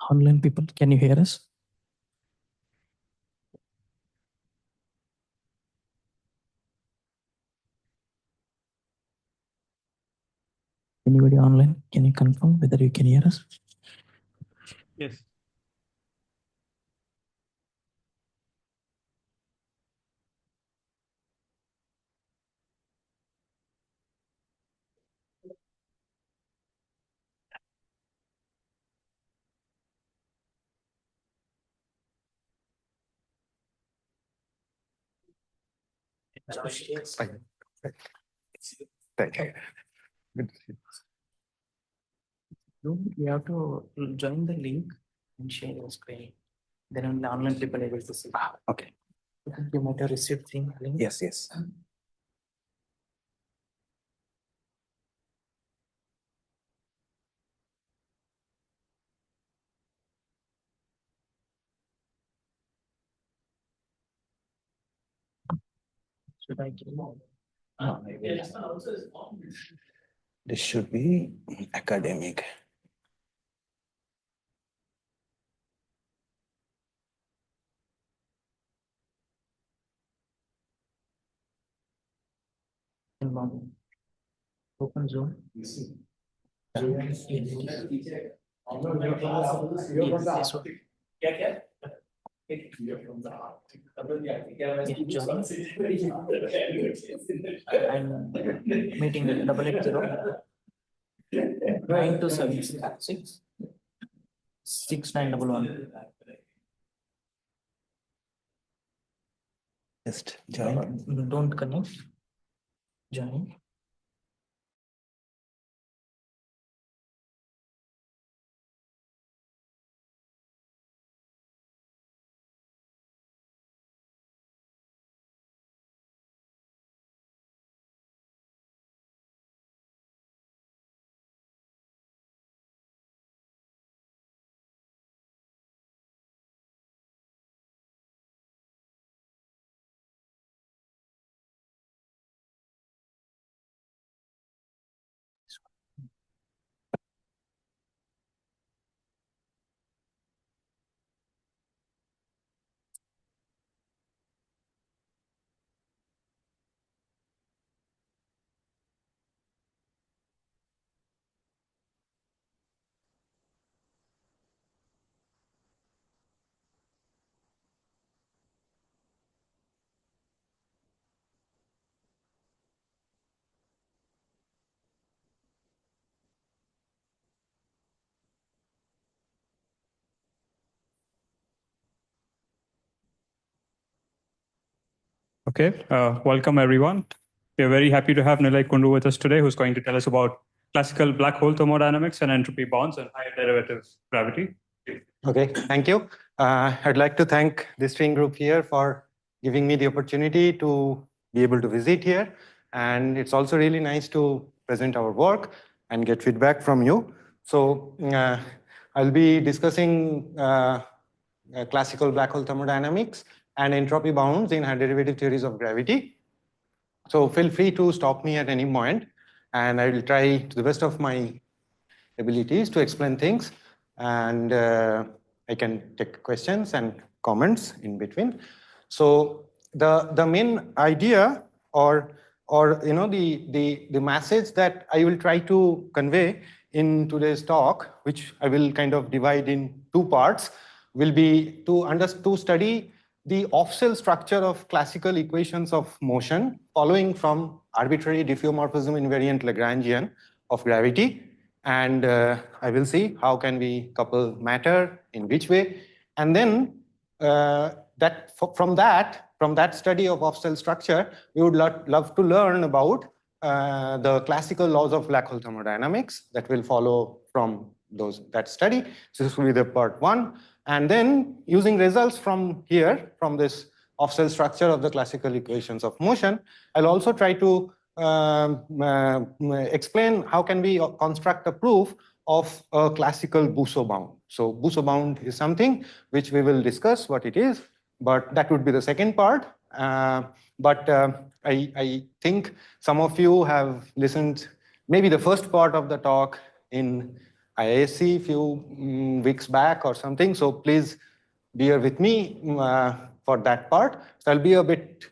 Online people, can you hear us? Anybody online? Can you confirm whether you can hear us? Yes. You have to join the link and share your screen. Then only online people are able to see. Okay. I think you might have received the link. Yes, yes. Should I give more? This should be academic. Open Zoom. And meeting 880 9276 6911. Just join. Don't connect. Join. Okay, welcome everyone. We are very happy to have Nilay Kundu with us today, who's going to tell us about classical black hole thermodynamics and entropy bonds and higher derivative gravity. Okay, thank you. I'd like to thank the string group here for giving me the opportunity to be able to visit here. And it's also really nice to present our work and get feedback from you. So I'll be discussing classical black hole thermodynamics and entropy bounds in high derivative theories of gravity. So feel free to stop me at any point, and I will try to the best of my abilities to explain things, and I can take questions and comments in between. So the main idea or the message that I will try to convey in today's talk, which I will kind of divide in two parts, will be to study the off-cell structure of classical equations of motion following from arbitrary diffeomorphism invariant Lagrangian of gravity. And I will see how can we couple matter, in which way. And then from that study of off-cell structure, we would love to learn about the classical laws of black hole thermodynamics that will follow from that study. So this will be the part one. And then using results from here, from this off-cell structure of the classical equations of motion, I'll also try to explain how can we construct a proof of a classical Bousso bound. So Bousso bound is something which we will discuss what it is, but that would be the second part. I think some of you have listened maybe the first part of the talk in IISc a few weeks back or something. So please bear with me for that part. So I'll be a bit,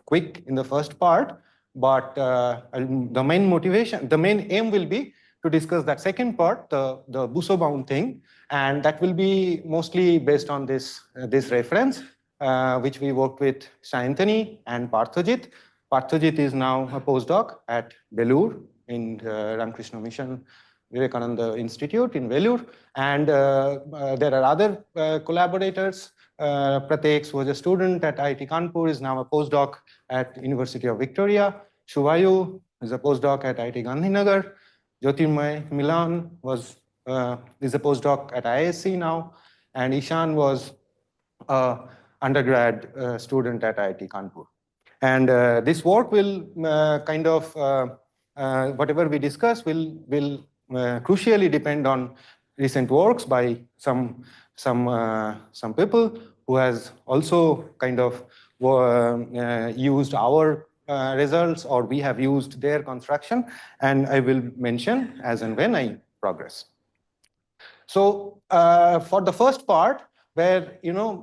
quick in the first part, but the main motivation, the main aim will be to discuss that second part, the Bousso bound thing, and that will be mostly based on this reference, which we worked with Sayanthani and Parthojit. Parthojit is now a postdoc at Belur in Ramakrishna Mission Vivekananda Institute in Vellore, and there are other collaborators. Pratex, who was a student at IIT Kanpur, is now a postdoc at University of Victoria. Shuvayu is a postdoc at IIT Gandhinagar. Jyotirmay Milan is a postdoc at IISc now, and Ishan was an undergrad student at IIT Kanpur. And this work will whatever we discuss will crucially depend on recent works by some people who has also used our results, or we have used their construction, and I will mention as and when I progress. So for the first part, where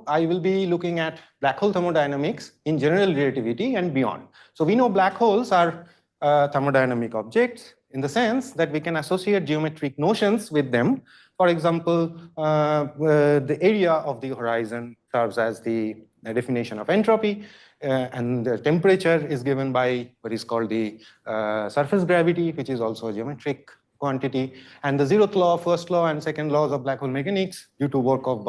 I will be looking at black hole thermodynamics in general relativity and beyond. So we know black holes are thermodynamic objects in the sense that we can associate geometric notions with them. For example, the area of the horizon serves as the definition of entropy, and the temperature is given by what is called the surface gravity, which is also a geometric quantity, and the zeroth law, first law, and second laws of black hole mechanics, due to work of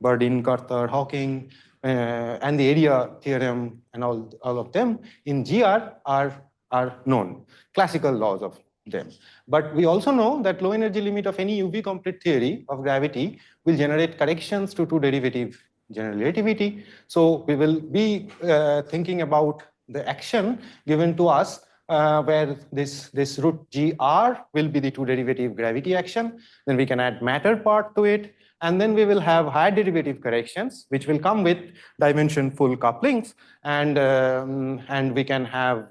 Bardeen, Carter, Hawking, and the area theorem, and all of them in GR are known, classical laws of them. But we also know that low energy limit of any UV complete theory of gravity will generate corrections to two derivative general relativity. So we will be thinking about the action given to us where this root GR will be the two derivative gravity action. Then we can add matter part to it. And then we will have higher derivative corrections, which will come with dimension full couplings. And we can have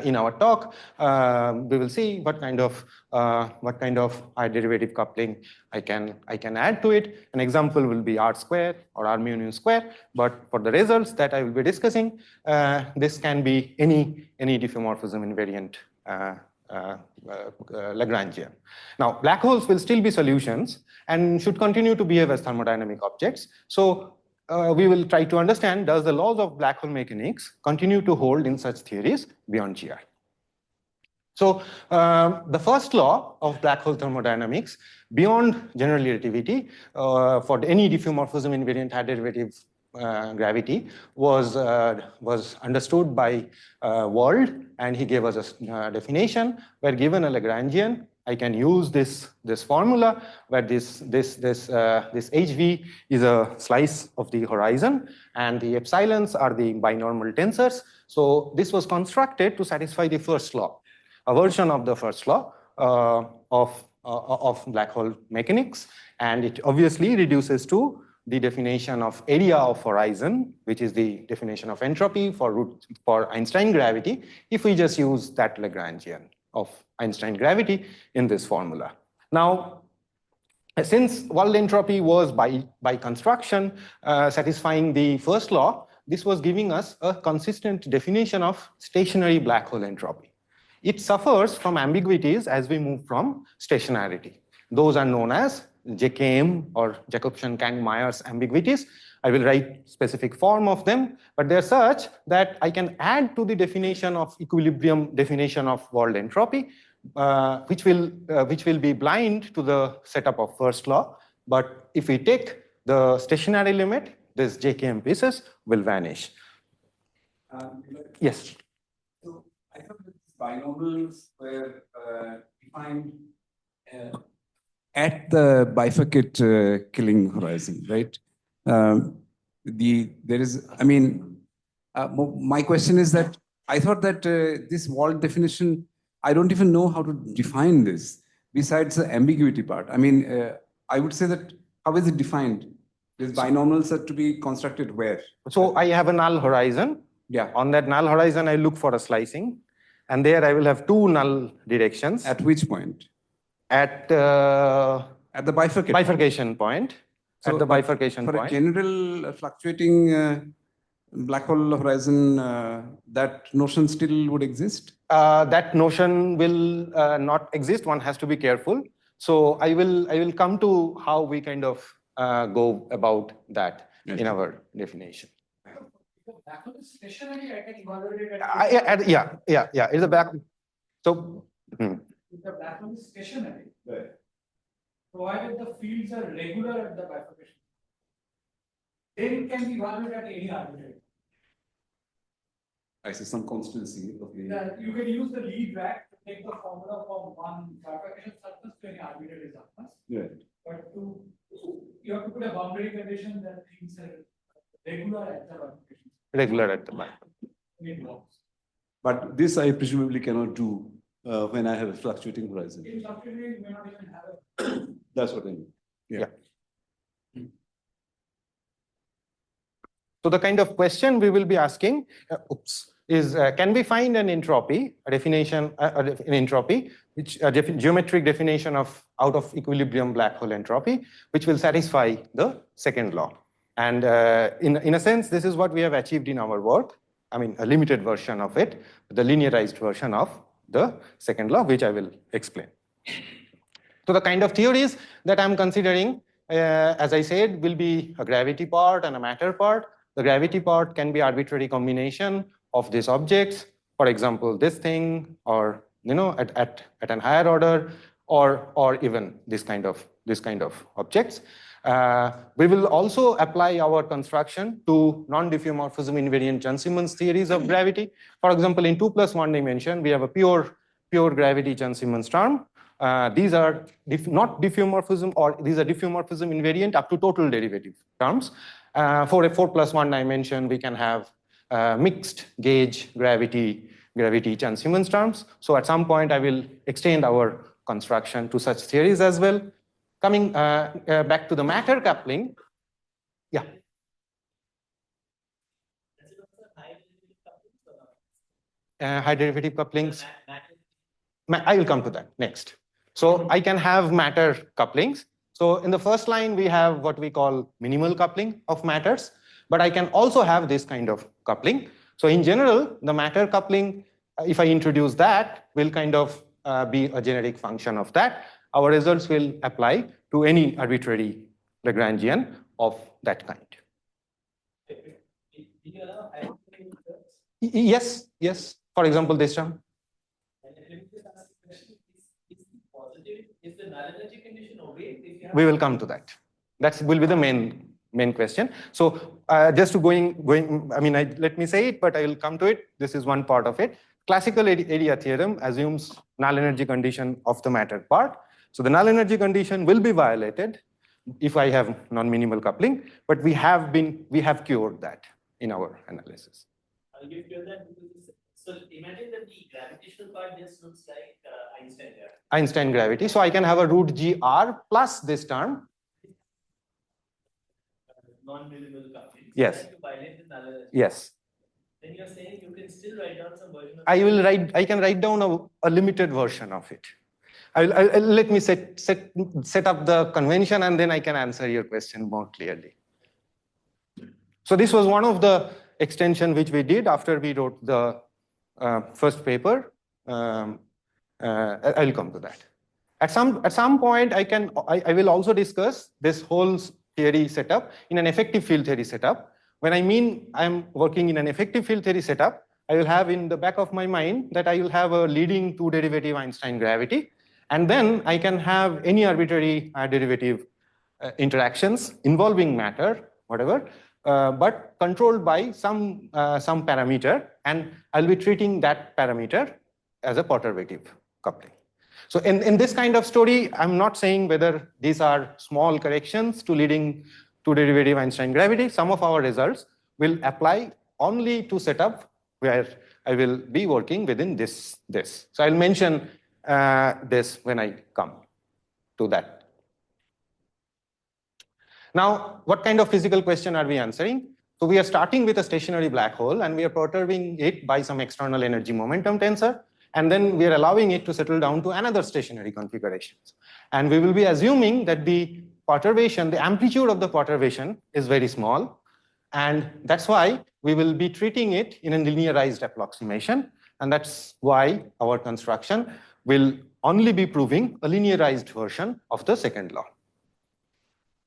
in our talk, we will see what kind of high derivative coupling I can add to it. An example will be R square or R mu union square. But for the results that I will be discussing, this can be any diffeomorphism invariant Lagrangian. Now, black holes will still be solutions and should continue to behave as thermodynamic objects. So we will try to understand, does the laws of black hole mechanics continue to hold in such theories beyond GR? So the first law of black hole thermodynamics beyond general relativity for any diffeomorphism invariant high derivative gravity was understood by Wald, and he gave us a definition where, given a Lagrangian, I can use this formula where this HV is a slice of the horizon, and the epsilons are the binormal tensors. So this was constructed to satisfy the first law, a version of the first law of black hole mechanics, and it obviously reduces to the definition of area of horizon, which is the definition of entropy for Einstein gravity, if we just use that Lagrangian of Einstein gravity in this formula. Now, since Wald entropy was by construction satisfying the first law, this was giving us a consistent definition of stationary black hole entropy. It suffers from ambiguities as we move from stationarity. Those are known as JKM or Jacobson-Kang-Myers ambiguities. I will write specific form of them, but they're such that I can add to the definition of equilibrium definition of Wald entropy, which will be blind to the setup of first law. But if we take the stationary limit, this JKM pieces will vanish. Yes. So I thought that binomials were defined at the bifurcate killing horizon, right? My question is that I thought that this Wald definition, I don't even know how to define this besides the ambiguity part. I mean, I would say that how is it defined? These binomials are to be constructed where? So I have a null horizon. Yeah. On that null horizon, I look for a slicing. And there I will have two null directions At which point? at At the bifurcation. bifurcation point. So, At the but bifurcation for a point. general fluctuating black hole horizon, that notion still would exist? That notion will not exist. One has to be careful. So I will come to how we kind of go about that in our definition. Black hole is stationary, I can evaluate it at Yeah. It's a black. So. If the black hole is stationary, provided the fields are regular at the bifurcation, then it can be evaluated at any arbitrary. I see some constancy. Okay. You can use the lead rack to take the formula from one bifurcation surface to any arbitrary surface. Yeah. But you have to put a boundary condition that things are regular at the bifurcation. Regular at the bifurcation. But this I presumably cannot do when I have a fluctuating horizon. In fluctuating, you may not even have a. That's what I mean. Yeah. So the kind of question we will be asking, is can we find an entropy, a definition, an entropy, which a geometric definition of out of equilibrium black hole entropy, which will satisfy the second law. And in a sense, this is what we have achieved in our work. I mean, a limited version of it, the linearized version of the second law, which I will explain. So the kind of theories that I'm considering, as I said, will be a gravity part and a matter part. The gravity part can be arbitrary combination of these objects, for example, this thing, or at an higher order, or even this kind of objects. We will also apply our construction to non-diffeomorphism invariant Chern-Simons theories of gravity. For example, in 2+1 dimension, we have a pure gravity Chern-Simons term. These are not diffeomorphism, or these are diffeomorphism invariant up to total derivative terms. For a 4+1 dimension, we can have mixed gauge gravity Chern-Simons terms. So at some point, I will extend our construction to such theories as well. Coming back to the matter coupling, yeah. High derivative couplings. I will come to that next. So I can have matter couplings. So in the first line, we have what we call minimal coupling of matters, but I can also have this kind of coupling. So in general, the matter coupling, if I introduce that, will kind of be a generic function of that. Our results will apply to any arbitrary Lagrangian of that kind. Yes. For example, this term. Is the null energy condition obeyed? We will come to that. That will be the main question. So just to going. I mean, let me say it, but I will come to it. This is one part of it. Classical area theorem assumes null energy condition of the matter part. So the null energy condition will be violated if I have non-minimal coupling, but we have cured that in our analysis. You cure that because so imagine that the gravitational part just looks like Einstein gravity. Einstein gravity. So I can have a root GR plus this term. Non-minimal coupling. Yes. Yes. Then you're saying you can still write down some version of I can write down a limited version of it. Let me set up the convention, and then I can answer your question more clearly. So this was one of the extension which we did after we wrote the first paper. I will come to that. At some point, I will also discuss this whole theory setup in an effective field theory setup. When I mean I'm working in an effective field theory setup, I will have in the back of my mind that I will have a leading two derivative Einstein gravity, and then I can have any arbitrary derivative interactions involving matter, whatever, but controlled by some parameter, and I'll be treating that parameter as a perturbative coupling. So in this kind of story, I'm not saying whether these are small corrections to leading to derivative Einstein gravity. Some of our results will apply only to setup where I will be working within this. So I'll mention this when I come to that. Now, what kind of physical question are we answering? So we are starting with a stationary black hole, and we are perturbing it by some external energy momentum tensor. and then we are allowing it to settle down to another stationary configurations. And we will be assuming that the perturbation, the amplitude of the perturbation is very small, and that's why we will be treating it in a linearized approximation, and that's why our construction will only be proving a linearized version of the second law.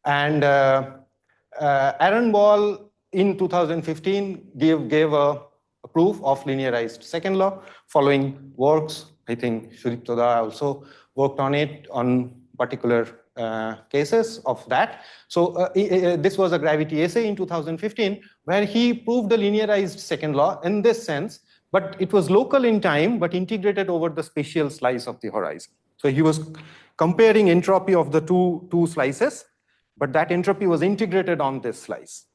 And Aaron Ball in 2015 gave a proof of linearized second law following works. I think Shurip Toda also worked on it on particular cases of that. So this was a gravity essay in 2015 where he proved the linearized second law in this sense, but it was local in time but integrated over the spatial slice of the horizon. So he was comparing entropy of the two slices, but that entropy was integrated on this slice.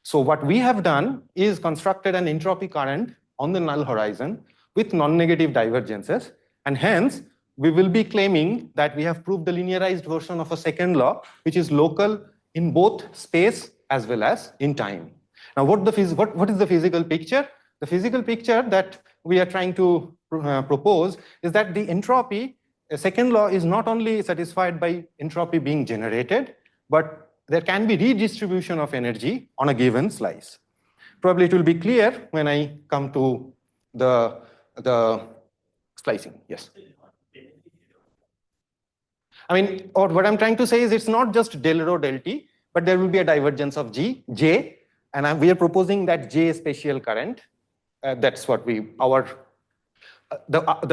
So what we have done is constructed an entropy current on the null horizon with non-negative divergences, and hence we will be claiming that we have proved the linearized version of a second law, which is local in both space as well as in time. Now, what is the physical picture? The physical picture that we are trying to propose is that the entropy, a second law, is not only satisfied by entropy being generated, but there can be redistribution of energy on a given slice. Probably it will be clear when I come to the slicing. Yes. I mean, or what I'm trying to say is it's not just del rho del t, but there will be a divergence of J, and we are proposing that J spatial current. That's what the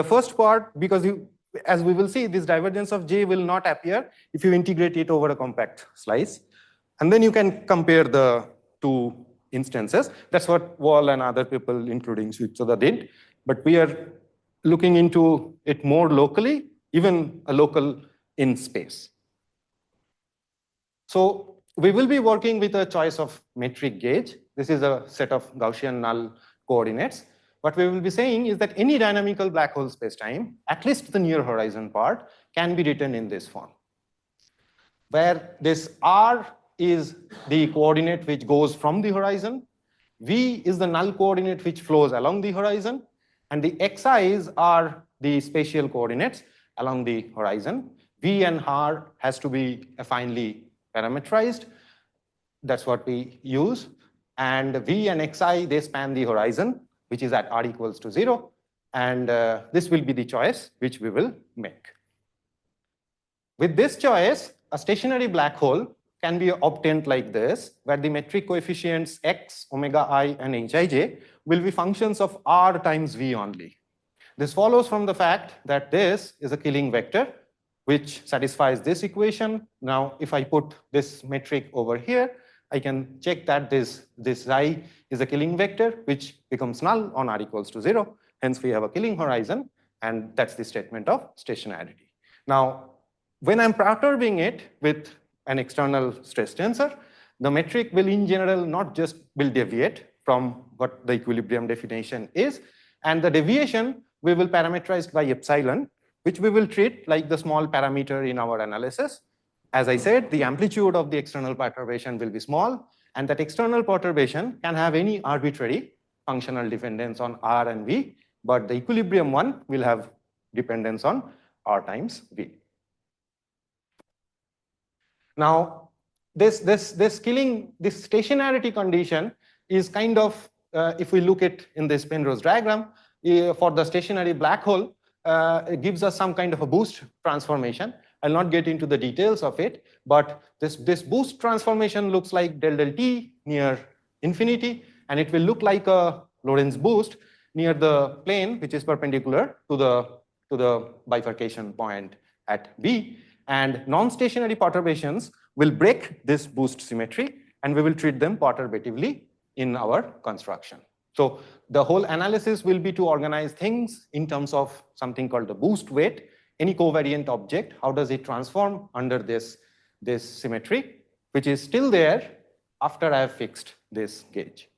first part, because as we will see, this divergence of J will not appear if you integrate it over a compact slice. And then you can compare the two instances. That's what Wald and other people, including Suitsoda, did. But we are looking into it more locally, even a local in space. So we will be working with a choice of metric gauge. This is a set of Gaussian null coordinates. What we will be saying is that any dynamical black hole spacetime, at least the near horizon part, can be written in this form, where this R is the coordinate which goes from the horizon, V is the null coordinate which flows along the horizon, and the Xi's are the spatial coordinates along the horizon. V and R has to be finely parametrized. That's what we use. And V and Xi, they span the horizon, which is at R equals to 0. And this will be the choice which we will make. With this choice, a stationary black hole can be obtained like this, where the metric coefficients X, omega I, and Hij will be functions of R times V only. This follows from the fact that this is a Killing vector, which satisfies this equation. Now, if I put this metric over here, I can check that this Xi is a Killing vector, which becomes null on R equals to 0. Hence, we have a Killing horizon, and that's the statement of stationarity. Now, when I'm perturbing it with an external stress tensor, the metric will in general not just will deviate from what the equilibrium definition is, and the deviation we will parameterize by epsilon, which we will treat like the small parameter in our analysis. As I said, the amplitude of the external perturbation will be small, and that external perturbation can have any arbitrary functional dependence on R and V, but the equilibrium one will have dependence on R times V. Now, this stationarity condition is kind of, if we look at in this Penrose diagram, for the stationary black hole, it gives us some kind of a boost transformation. I'll not get into the details of it, but this boost transformation looks like del del t near infinity, and it will look like a Lorentz boost near the plane, which is perpendicular to the bifurcation point at B. And non-stationary perturbations will break this boost symmetry, and we will treat them perturbatively in our construction. So the whole analysis will be to organize things in terms of something called the boost weight. Any covariant object, how does it transform under this symmetry, which is still there after I have fixed this gauge.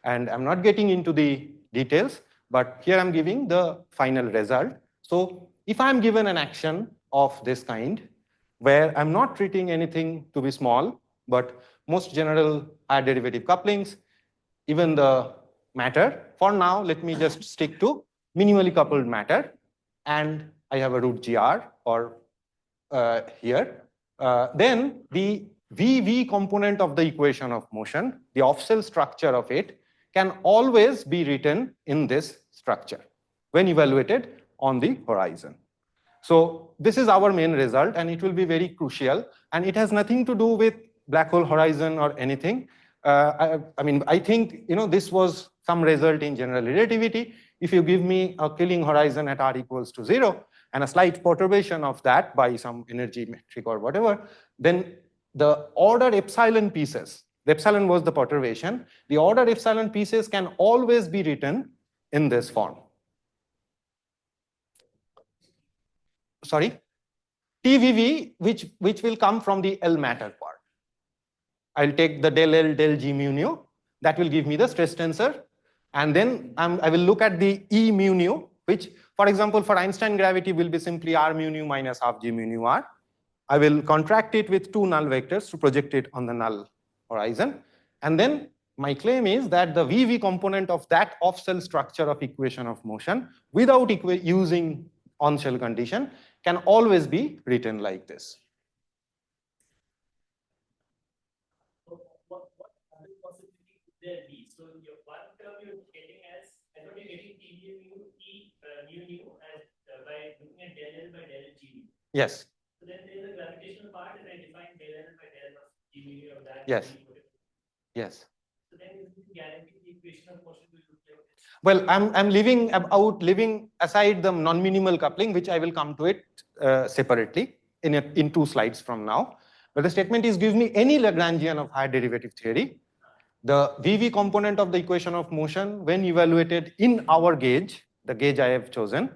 And I'm not getting into the details, but here I'm giving the final result. So if I'm given an action of this kind, where I'm not treating anything to be small, but most general higher derivative couplings, even the matter, for now, let me just stick to minimally coupled matter, and I have a root gr or here, then the VV component of the equation of motion, the off-cell structure of it, can always be written in this structure when evaluated on the horizon. So this is our main result, and it will be very crucial, and it has nothing to do with black hole horizon or anything. I mean, I think, this was some result in general relativity. If you give me a Killing horizon at r equals to 0 and a slight perturbation of that by some energy metric or whatever, then the order epsilon pieces, the epsilon was the perturbation, the order epsilon pieces can always be written in this form. Sorry? TVV, which will come from the L matter part. I'll take the del L del G mu nu. That will give me the stress tensor. And then I will look at the E mu nu, which, for example, for Einstein gravity will be simply R mu nu minus half G mu nu R. I will contract it with two null vectors to project it on the null horizon. And then my claim is that the VV component of that off-cell structure of equation of motion without using on-shell condition can always be written like this. What other possibility could there be? So your one term you're getting as, I thought you're getting T mu nu as by looking at del L by del G. Yes. So then there's a gravitational part, and I define del L by del of G mu of that. Yes. Yes. So then is it guaranteed the equation of motion will look like this? Well, I'm leaving aside the non-minimal coupling, which I will come to it separately in 2 slides from now. But the statement is, give me any Lagrangian of higher derivative theory. The VV component of the equation of motion, when evaluated in our gauge, the gauge I have chosen,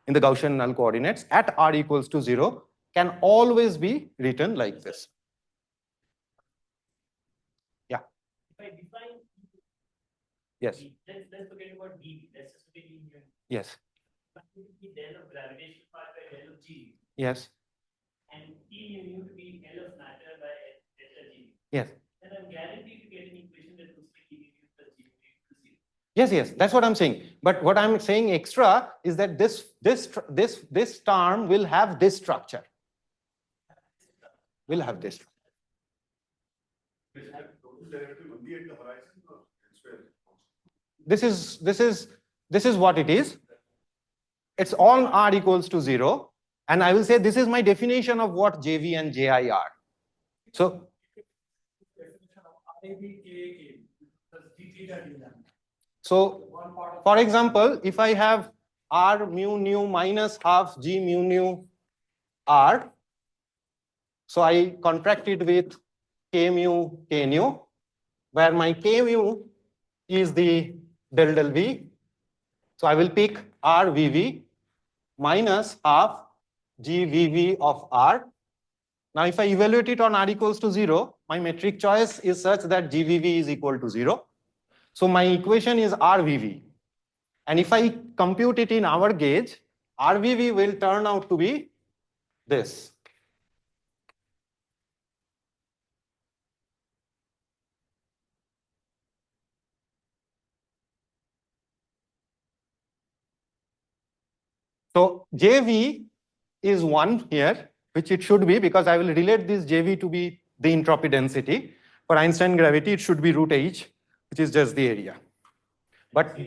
in the Gaussian null coordinates at r equals to 0, can always be written like this. Yeah. If I define Yes. let's forget about D. Let's just forget E mu. Yes. The del of gravitational part by del of G, Yes. and E mu to be L of matter by delta G. Yes. Then I'm guaranteed to get an equation that looks like E mu plus G mu equals 0. Yes, that's what I'm saying. But what I'm saying extra is that this term will have this structure. Will have this. This is what it is. It's on r equals to 0, and I will say this is my definition of what JV and JI are. So for example, if I have r mu nu minus half G mu nu R, so I contract it with K mu K nu, where my K mu is the del del V. So I will pick R VV minus half G VV of R. Now if I evaluate it on r equals to 0, my metric choice is such that GVV is equal to 0. So my equation is RVV. And if I compute it in our gauge, RVV will turn out to be this. So JV is 1 here, which it should be, because I will relate this JV to be the entropy density. For Einstein gravity, it should be root H, which is just the area. But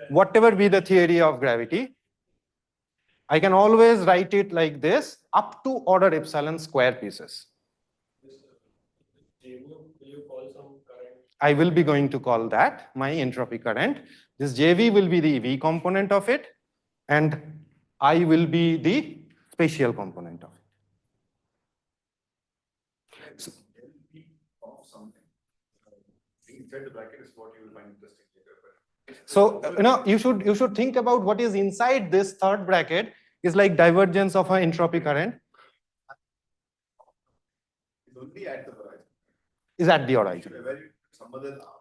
whatever be the theory of gravity, I can always write it like this, up to order epsilon square pieces. I will be going to call that my entropy current. This JV will be the V component of it, and I will be the spatial component of it. So you should think about what is inside this third bracket is like divergence of an entropy current. Is at the horizon.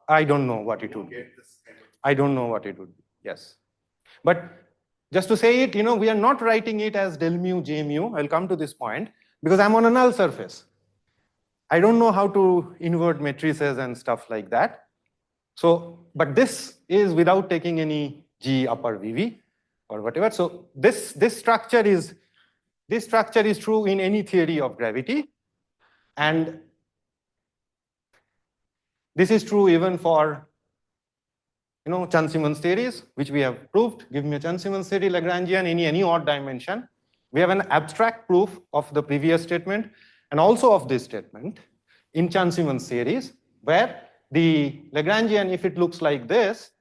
I don't know what it would be. I don't know what it would be. Yes. But just to say it, we are not writing it as del mu, J mu. I'll come to this point because I'm on a null surface. I don't know how to invert matrices and stuff like that. So, but this is without taking any G upper VV or whatever. So this structure is true in any theory of gravity, and this is true even for Chern-Simons theories, which we have proved. Give me a Chern-Simons theory Lagrangian in any odd dimension. We have an abstract proof of the previous statement and also of this statement in Chern-Simons series, where the Lagrangian, if it looks like this,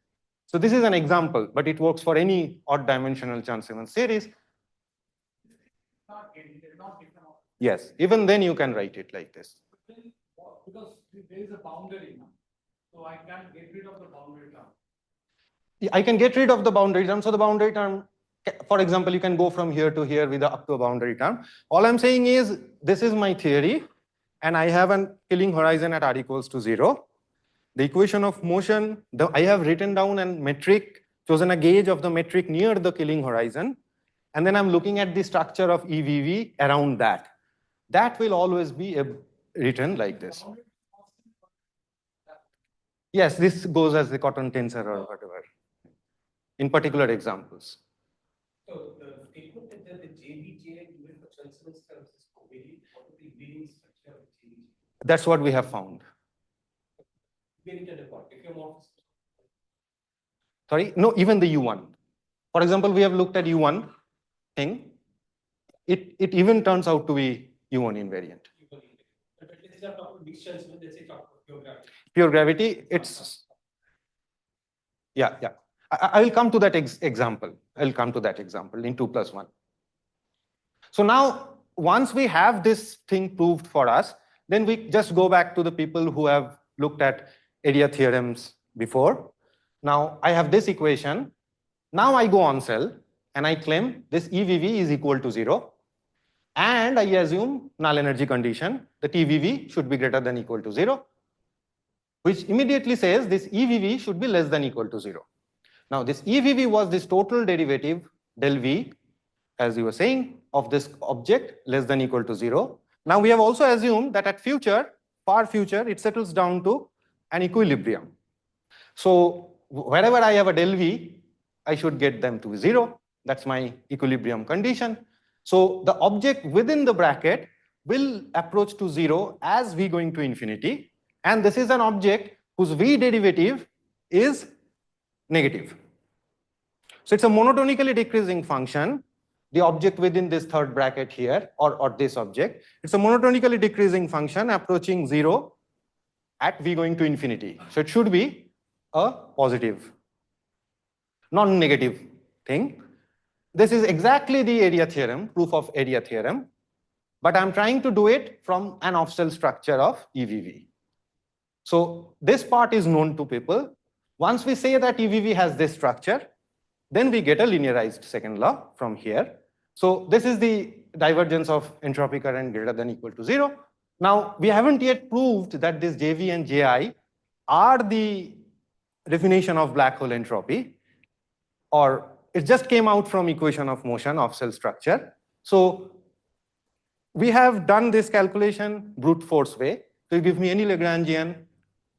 so this is an example, but it works for any odd dimensional Chern-Simons series. Yes, even then you can write it like this. Because there is a boundary now, so I can't get rid of the boundary term. I can get rid of the boundary term. So the boundary term, for example, you can go from here to here with up to a boundary term. All I'm saying is this is my theory, and I have a killing horizon at r equals to 0. The equation of motion, I have written down a metric, chosen a gauge of the metric near the killing horizon, and then I'm looking at the structure of EVV around that. That will always be written like this. Yes, this goes as the cotton tensor or whatever, in particular examples. So the statement that the JVJ given for Chern-Simons terms is covariant, what is the invariant structure of JVJ? That's what we have found. Invariant and what? Diffeomorphism? Sorry, no, even the U1. For example, we have looked at U1 thing. It even turns out to be U1 invariant. But let's say talk about mixed Chern-Simons, let's say talk about pure gravity. Pure gravity, it's, yeah. I will come to that example. I'll come to that example in 2+1. So now, once we have this thing proved for us, then we just go back to the people who have looked at area theorems before. Now, I have this equation. Now I go on cell and I claim this EVV is equal to 0. And I assume null energy condition, the TVV should be greater than equal to 0, which immediately says this EVV should be less than equal to 0. Now this EVV was this total derivative del V, as you were saying, of this object less than equal to 0. Now we have also assumed that at far future, it settles down to an equilibrium. So wherever I have a del V, I should get them to 0. That's my equilibrium condition. So the object within the bracket will approach to 0 as V going to infinity. And this is an object whose V derivative is negative. So it's a monotonically decreasing function, the object within this third bracket here, or this object. It's a monotonically decreasing function approaching 0 at V going to infinity. So it should be a positive, non-negative thing. This is exactly the area theorem, proof of area theorem, but I'm trying to do it from an off-cell structure of EVV. So this part is known to people. Once we say that EVV has this structure, then we get a linearized second law from here. So this is the divergence of entropy current greater than equal to 0. Now, we haven't yet proved that this JV and JI are the definition of black hole entropy, or it just came out from equation of motion of cell structure. So we have done this calculation brute force way. So you give me any Lagrangian,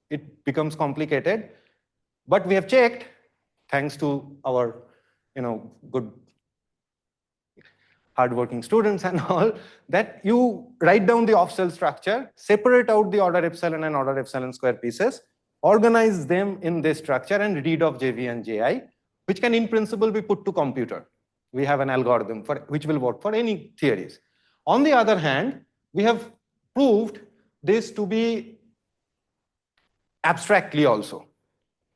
it becomes complicated. But we have checked, thanks to our good hardworking students and all, that you write down the off-cell structure, separate out the order epsilon and order epsilon square pieces, organize them in this structure and read off JV and JI, which can in principle be put to computer. We have an algorithm which will work for any theories. On the other hand, we have proved this to be abstractly also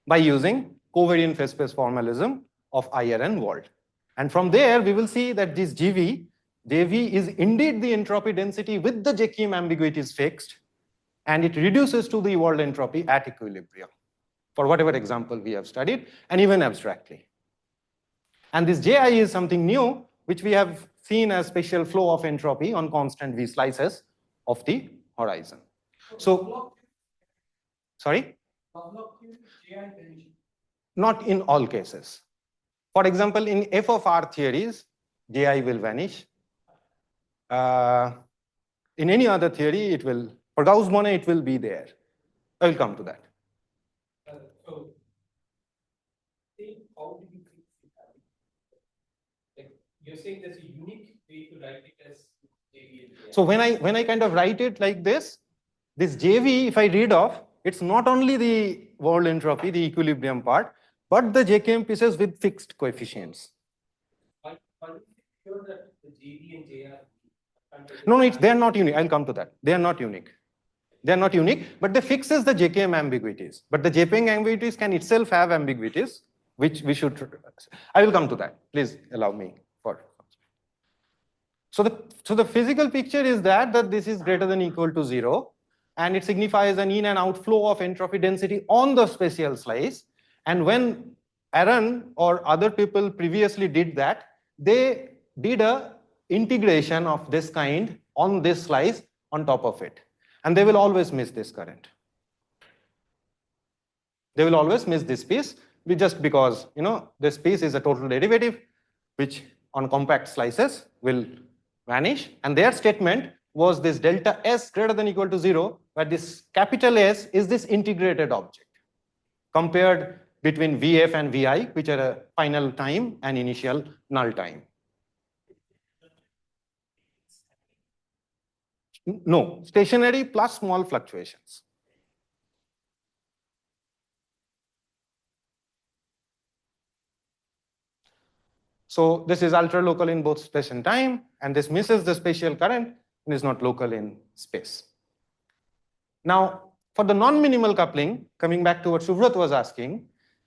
by using covariant phase space formalism of Iyer and Wald. And from there, we will see that this JV is indeed the entropy density with the Jacobian ambiguities fixed, and it reduces to the Wald entropy at equilibrium, for whatever example we have studied, and even abstractly. And this JI is something new, which we have seen as spatial flow of entropy on constant V slices of the horizon. So, sorry? Not in all cases. For example, in f of r theories, JI will vanish. In any other theory, it will, for Gauss-Bonnet, it will be there. I will come to that. So, say how did you fix it? Like you're saying there's a unique way to write it as JV and JR. So when I kind of write it like this JV, if I read off, it's not only the Wald entropy, the equilibrium part, but the JKM pieces with fixed coefficients. Why is it sure that the JV and JR? No, they are not unique. I'll come to that. They are not unique. They are not unique, but they fixes the JKM ambiguities. But the JPEG ambiguities can itself have ambiguities, which we should. I will come to that. Please allow me for. So the physical picture is that this is greater than or equal to 0, and it signifies an in and outflow of entropy density on the spatial slice. And when Aaron or other people previously did that, they did a integration of this kind on this slice on top of it. And they will always miss this current. They will always miss this piece just because, this piece is a total derivative, which on compact slices will vanish. And their statement was this delta S greater than or equal to 0, where this capital S is this integrated object compared between VF and VI, which are a final time and initial null time. No, stationary plus small fluctuations. So this is ultra local in both space and time, and this misses the spatial current and is not local in space. Now, for the non-minimal coupling, coming back to what Subrat was asking,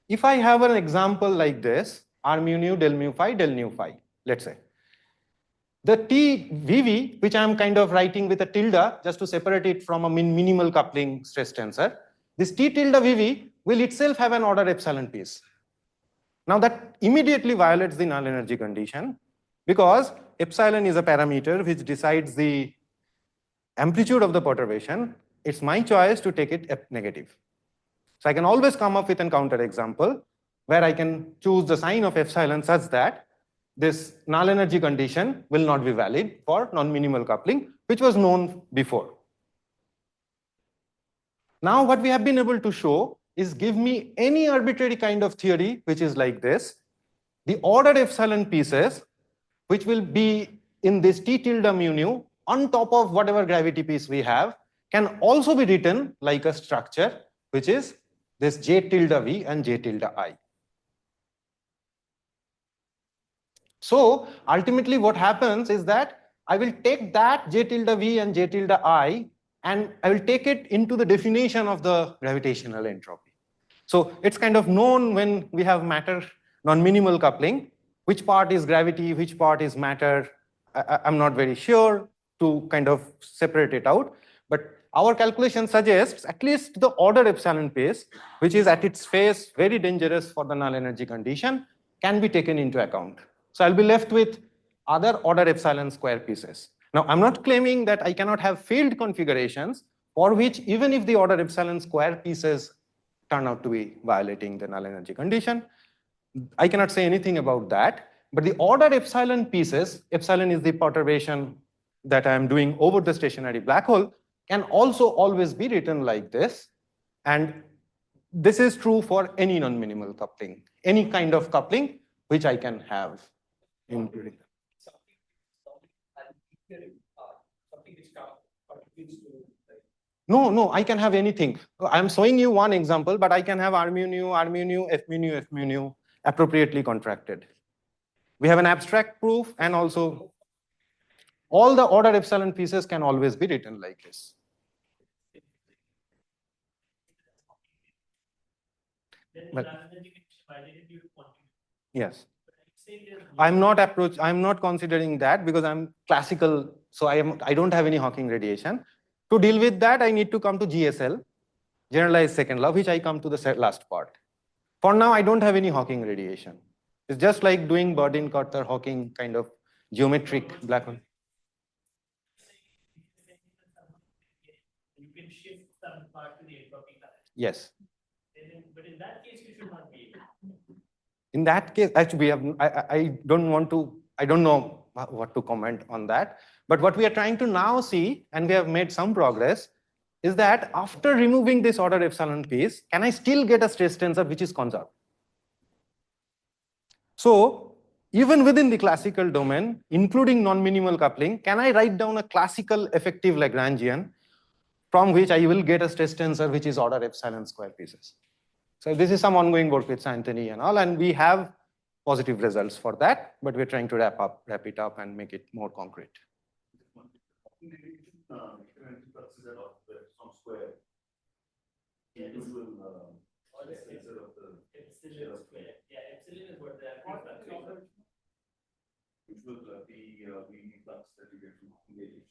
if I have an example like this, R mu nu, del mu phi, let's say, the T VV, which I am kind of writing with a tilde just to separate it from a minimal coupling stress tensor, this T tilde VV will itself have an order epsilon piece. Now that immediately violates the null energy condition because epsilon is a parameter which decides the amplitude of the perturbation. It's my choice to take it negative. So I can always come up with a counter example where I can choose the sign of epsilon such that this null energy condition will not be valid for non-minimal coupling, which was known before. Now what we have been able to show is give me any arbitrary kind of theory which is like this. The ordered epsilon pieces, which will be in this T tilde mu nu on top of whatever gravity piece we have, can also be written like a structure, which is this J tilde V and J tilde I. So ultimately what happens is that I will take that J tilde V and J tilde I and I will take it into the definition of the gravitational entropy. So it's kind of known when we have matter non-minimal coupling, which part is gravity, which part is matter. I'm not very sure to kind of separate it out, but our calculation suggests at least the order epsilon piece, which is at its face very dangerous for the null energy condition, can be taken into account. So I'll be left with other order epsilon square pieces. Now, I'm not claiming that I cannot have field configurations for which even if the order epsilon square pieces turn out to be violating the null energy condition, I cannot say anything about that. But the order epsilon pieces, epsilon is the perturbation that I am doing over the stationary black hole, can also always be written like this. And this is true for any non-minimal coupling, any kind of coupling which I can have. Something which contributes to. No, I can have anything. I'm showing you one example, but I can have R mu nu, F mu nu appropriately contracted. We have an abstract proof, and also all the order epsilon pieces can always be written like this. Yes. I'm not considering that because I'm classical, so I don't have any Hawking radiation. To deal with that, I need to come to GSL, generalized second law, which I come to the last part. For now, I don't have any Hawking radiation. It's just like doing Burdeen-Carter Hawking kind of geometric black hole. You can shift some part to the entropy current. Yes. But in that case, you should not be able. In that case, actually, I don't know what to comment on that. But what we are trying to now see, and we have made some progress, is that after removing this order epsilon piece, can I still get a stress tensor which is conserved? So even within the classical domain, including non-minimal coupling, can I write down a classical effective Lagrangian from which I will get a stress tensor which is order epsilon square pieces? So this is some ongoing work with Anthony and all, and we have positive results for that, but we're trying to wrap it up and make it more concrete. Epsilon square. Yeah, epsilon is what the fluctuation. Which will be the flux that you get from affiliation.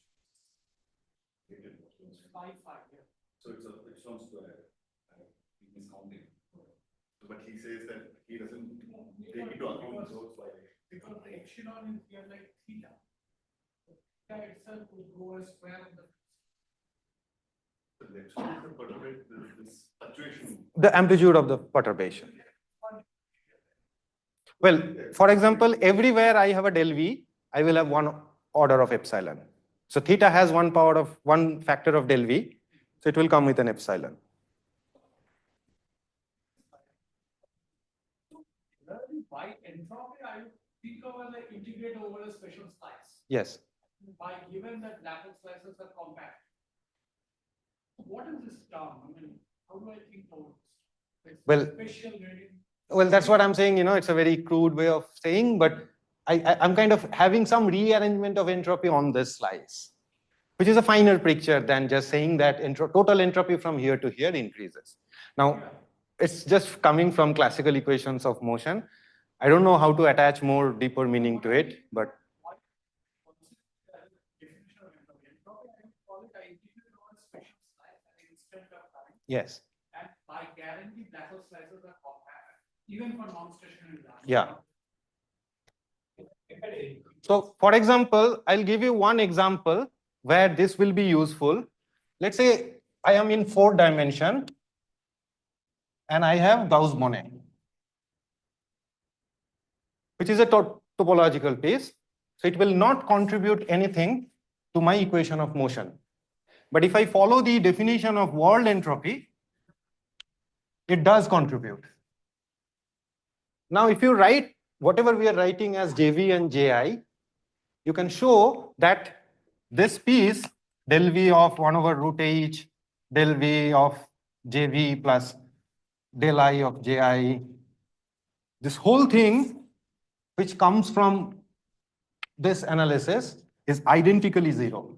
So it's on square. He's counting. But he says that he doesn't take into account those violations. Because the epsilon is here like theta. Theta itself will go a square of the. So the epsilon is the perturbation, this fluctuation. The amplitude of the perturbation. Well, for example, everywhere I have a del V, I will have one order of epsilon. So theta has one factor of del V, so it will come with an epsilon. By entropy, I would think of as an integrate over a special slice. Yes. By given that Laplace slices are compact. What is this term? I mean, how do I think of this? Well, Special gradient. Well, that's what I'm saying, it's a very crude way of saying, but I'm kind of having some rearrangement of entropy on this slice, which is a finer picture than just saying that total entropy from here to here increases. Now, it's just coming from classical equations of motion. I don't know how to attach more deeper meaning to it, but yes. And by guarantee, Laplace slices are compact, even for non-stationary gas. Yeah. So, for example, I'll give you one example where this will be useful. Let's say I am in 4 dimension and I have Gauss-Bonnet, which is a topological piece. So it will not contribute anything to my equation of motion. But if I follow the definition of Wald entropy, it does contribute. Now, if you write whatever we are writing as JV and JI, you can show that this piece, del V of 1 over root H, del V of JV plus del I of JI, this whole thing which comes from this analysis is identically 0.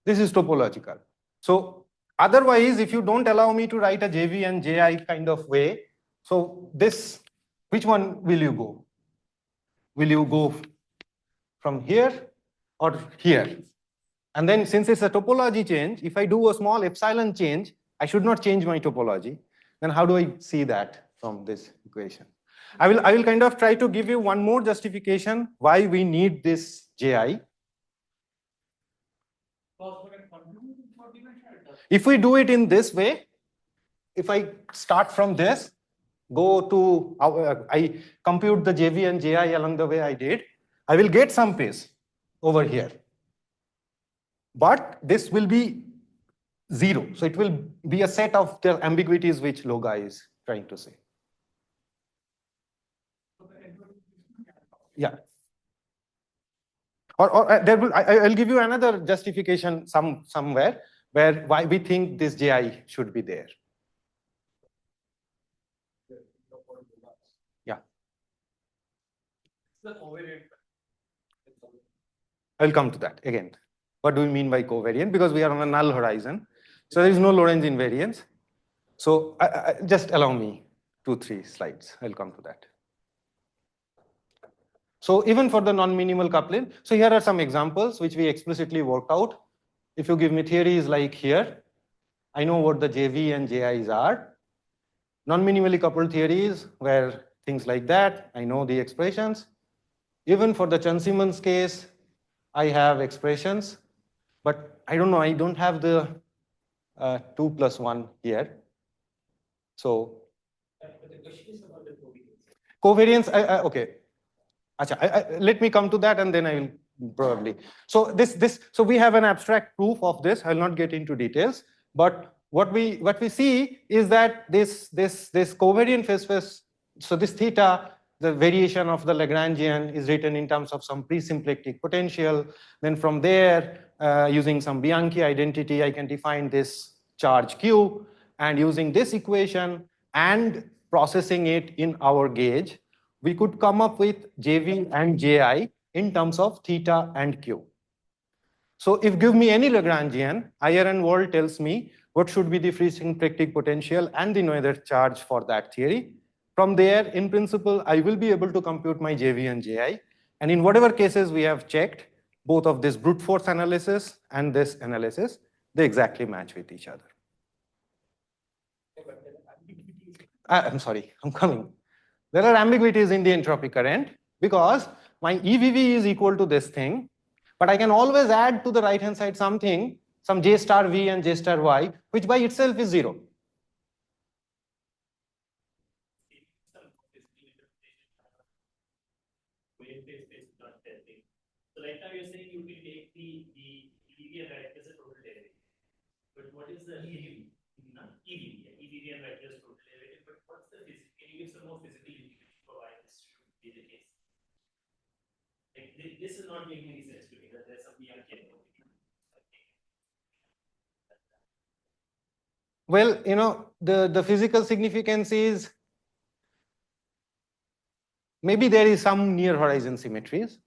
This is topological. So otherwise, if you don't allow me to write a JV and JI kind of way, so this, which one will you go? Will you go from here or here? And then since it's a topology change, if I do a small epsilon change, I should not change my topology. Then how do I see that from this equation? I will kind of try to give you one more justification why we need this JI. If we do it in this way, if I start from this, go to, I compute the JV and JI along the way I did, I will get some pace over here. But this will be 0. So it will be a set of the ambiguities which Loga is trying to say. Yeah. Or there will, I'll give you another justification somewhere where why we think this JI should be there. Yeah. I'll come to that again. What do we mean by covariant? Because we are on a null horizon. So there is no Lorentz invariance. So just allow me 2-3 slides. I'll come to that. So even for the non-minimal coupling, so here are some examples which we explicitly worked out. If you give me theories like here, I know what the JV and JIs are. Non-minimally coupled theories where things like that, I know the expressions. Even for the Chern-Simons case, I have expressions, but I don't know, I don't have the 2 plus 1 here. So covariance, okay. Let me come to that and then I will probably. So so we have an abstract proof of this. I will not get into details, but what we see is that this covariant phase so this theta, the variation of the Lagrangian is written in terms of some pre-symplectic potential. Then from there, using some Bianchi identity, I can define this charge Q, and using this equation and processing it in our gauge, we could come up with JV and JI in terms of theta and Q. So if give me any Lagrangian, Iyer and Wald tells me what should be the free symplectic potential and the Noether charge for that theory. From there, in principle, I will be able to compute my JV and JI. And in whatever cases we have checked, both of this brute force analysis and this analysis, they exactly match with each other. I'm sorry, I'm coming. There are ambiguities in the entropy current because my EVV is equal to this thing, but I can always add to the right hand side something, some J star V and J star Y, which by itself is 0. So right now you're saying you will take the EVV and write as a total derivative. But what is the EVV? EVV and write as total derivative. But what's the physical? Can you give some more physical indication for why this should be the case? Like this is not making any sense to me. That there's some Bianchi. Well, you know, the physical significance is maybe there is some near horizon symmetries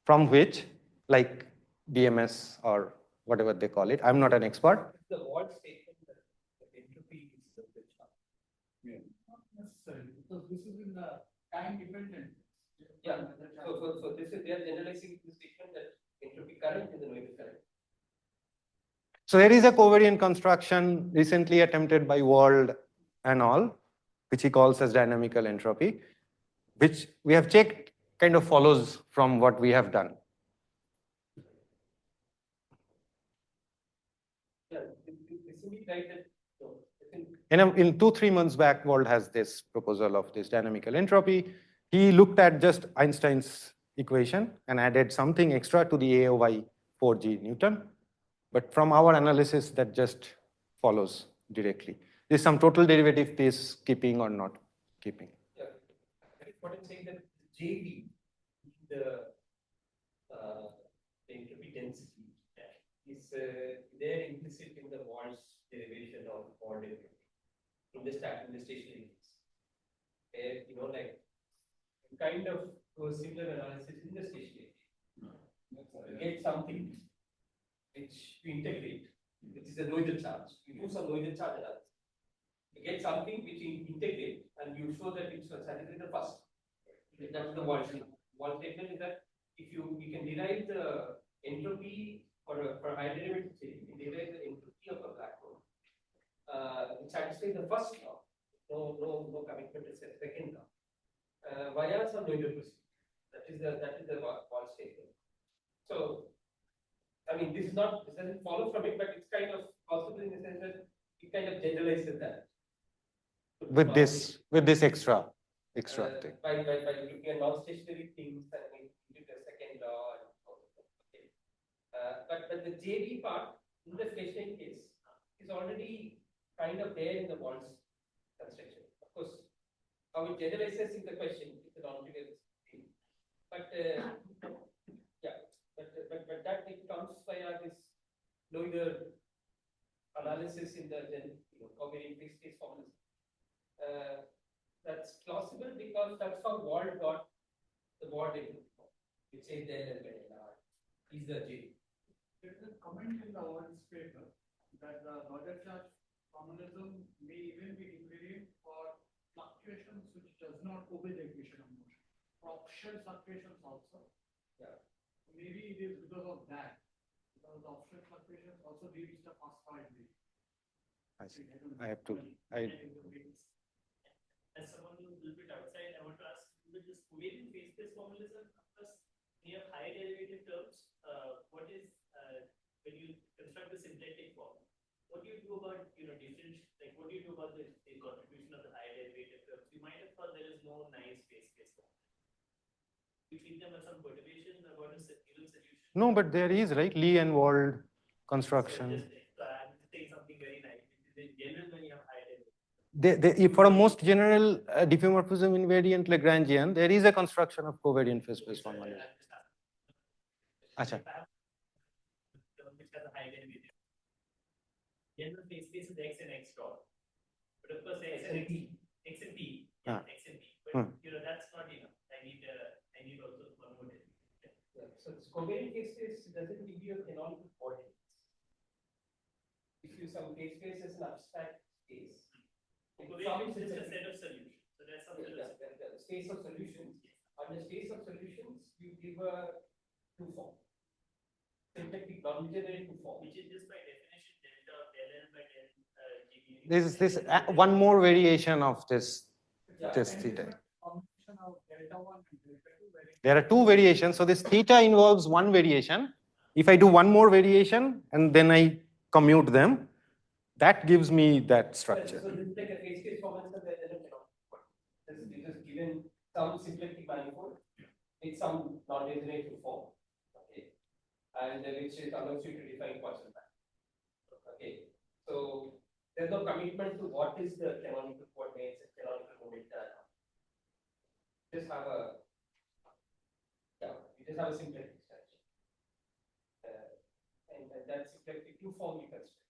from which, like BMS or whatever they call it, I'm not an expert. The Wald statement that the entropy is the charge. Not necessarily, because this is in the time dependent. Yeah, so this is, they are generalizing the statement that entropy current is the Noether current. So there is a covariant construction recently attempted by Wald and all, which he calls as dynamical entropy, which we have checked kind of follows from what we have done. Yeah, this will be like that. So, In 2-3 months back, Wald has this proposal of this dynamical entropy. He looked at just Einstein's equation and added something extra to the AOY 4G Newton. But from our analysis, that just follows directly. There's some total derivative piece keeping or not keeping. yeah, what I'm saying that JV, the entropy density is there implicit in the Wald's derivation of Wald entropy from the stationary case. Where, you know, like kind of do a similar analysis in the stationary case. Get something which you integrate, which is a Noether charge. You do some Noether charge analysis. You get something which you integrate and you show that it's satisfied the first. That's the Wald statement. Wald statement is that if you can derive the entropy for high derivative theory, you can derive the entropy of a black hole. It satisfies the first law. No commitment to the second law. Via some Noether procedure. That is the Wald statement. So I mean, this doesn't follow from it, but it's kind of possible in the sense that it kind of generalizes that. With this extra thing. By looking at non-stationary things and we did the second law. Okay. But the JV part in the stationary case is already kind of there in the Wald's construction. Of course, how it generalizes is the question. It's an altogether thing. But yeah, but that it comes via this Noether analysis in the covariant fixed case formalism. That's plausible because that's how Wald got the Wald in. It says there and is the J. There's a comment in the Wald's paper that the Noether charge formalism may even be invariant for fluctuations which does not obey the equation of motion. For offset fluctuations also. Yeah. Maybe it is because of that. Because the offset fluctuations also leads to phosphide. I see. I have to. As someone who's a little bit outside, I want to ask, with this covariant phase space formalism, plus near high derivative terms, what is when you construct the symplectic form? What do you do about different? Like, what do you do about the contribution of the high derivative terms? You might have thought there is no nice phase space form. You treat them as some perturbation about a single solution. No, but there is, right? Lee and Wald construction. So I'm saying something very nice. In general, when you have high derivative. For a most general diffeomorphism invariant Lagrangian, there is a construction of covariant phase space formalism. Acha. Which has a high derivative. General phase space is x and x dot. But of course, x and t. X and t. Yeah, x and t. But that's not enough. I need also one more derivative. Yeah. So this covariant phase space doesn't give you a canonical coordinates. If you some phase space as an abstract space, covariant is just a set of solutions. So there's some the space of solutions. On the space of solutions, you give a two form. Symplectic non-linear two form. Which is just by definition delta of del L by del GD. This one more variation of this theta. There are two variations. So this theta involves one variation. If I do one more variation and then I commute them, that gives me that structure. So this is like a phase space formalism where there is this is just given some symplectic manifold with some non-resonative form. Okay. And which allows you to define Poisson band. Okay. So there's no commitment to what is the canonical coordinates and canonical momenta. Just have a you just have a symplectic structure. And that symplectic two form you construct.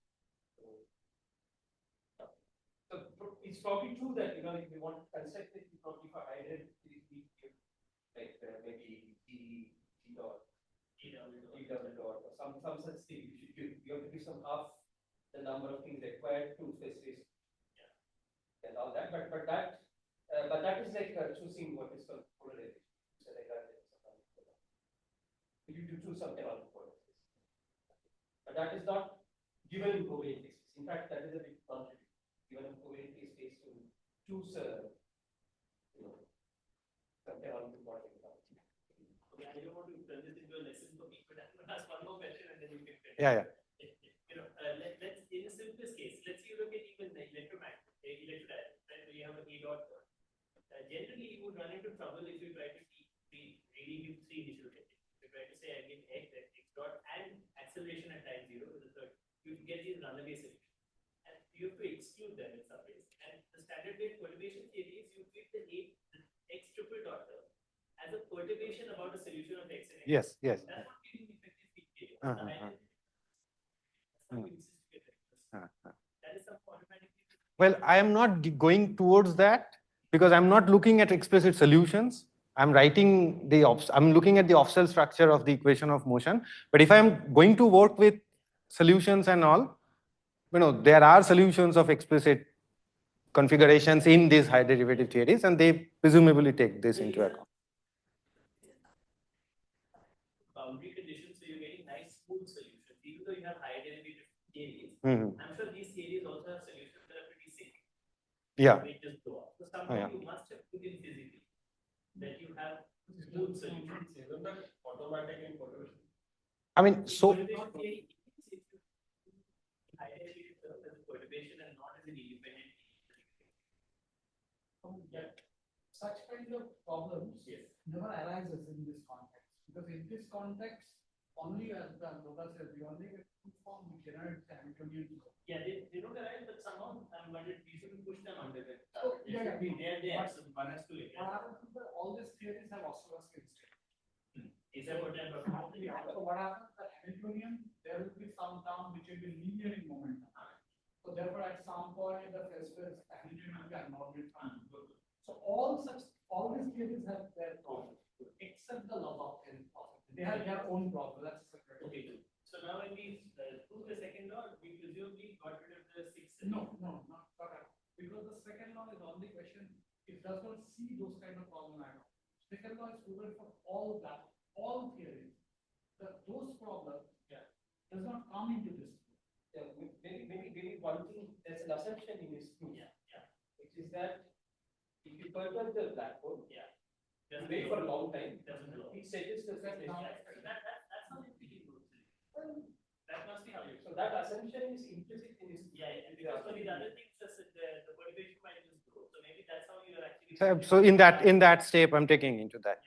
So it's probably true that if you want to construct it, you probably for identity like maybe D dot or some such thing. You have to give some half the number of things required to specify and all that. But that is like choosing what is called polarization. So like that. You choose some canonical coordinates. But that is not given in covariant phase space. In fact, that is a big contradiction. Given a covariant phase space to choose some canonical coordinate. Okay, I don't want to turn this into a lesson for me, but I'm going to ask one more question and then you can finish. Yeah. Let's in the simplest case, let's say you look at even the electromagnet, where you have a E dot. Generally, you would run into trouble if you try to really give three initial conditions. If you try to say I give x dot and acceleration at time 0 with the third, you get these runaway solutions. And you have to exclude them in some ways. And the standard wave perturbation theory is you treat the x triple dot term as a perturbation about a solution of x and x. Yes. That's what we do effectively. That is some automatically. Well, I am not going towards that because I'm not looking at explicit solutions. I'm writing I'm looking at the off-cell structure of the equation of motion. But if I'm going to work with solutions and all, there are solutions of explicit configurations in these high derivative theories, and they presumably take this into account. Boundary conditions, so you're getting nice smooth solutions, even though you have high derivative theories. I'm sure these theories also have solutions that are pretty sick. Yeah. They just go off. So somehow you must have put in physically that you have smooth solutions. Isn't that automatic in perturbation? I mean, so. High derivative term as a perturbation and not as an independent. Such kind of problems never arises in this context. Because in this context, only as the Noether says, we only get two form which generate the Hamiltonian. Yeah, they don't arise, but somehow I'm wondering we should push them under it. They are there, so one has to live. All these theories have oscilloscopic state. Is that what I'm talking about? So what happens at Hamiltonian, there will be some term which will be linear in momentum. So therefore, at some point, the phase space Hamiltonian cannot be found. So all these theories have their problems, except the law of they have their own problem. That's separate. Okay. So now when we prove the second law, we presumably got rid of the sixth. No, not that. Because the second law is only question, it does not see those kind of problem at all. Second law is proven for all theories. Those problems does not come into this. Maybe one thing, there's an assumption in this proof, which is that if you perturb the black hole, you wait for a long time, it suggests the fact that's how it begins. That must be how you. So that assumption is implicit in this. Because for these other things, the perturbation might just grow. So maybe that's how you are actually. So in that step, I'm taking into that.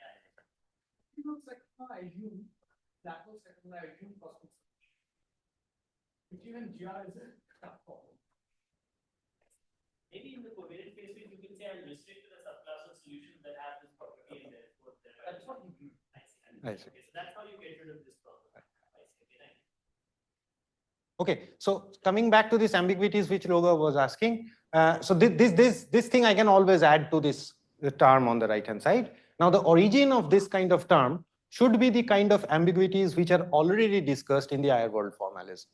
Second law, I assume that was second law, I assume cosmic solution. Which even GR is a tough problem. maybe in the covariant case, you can say I'll restrict to the subclass of solutions that have this property and therefore that's what you do. I see. Okay, so that's how you get rid of this problem. I see. Okay, nice. Okay, so coming back to these ambiguities which Roger was asking, so this thing I can always add to this term on the right hand side. Now the origin of this kind of term should be the kind of ambiguities which are already discussed in the higher world formalism.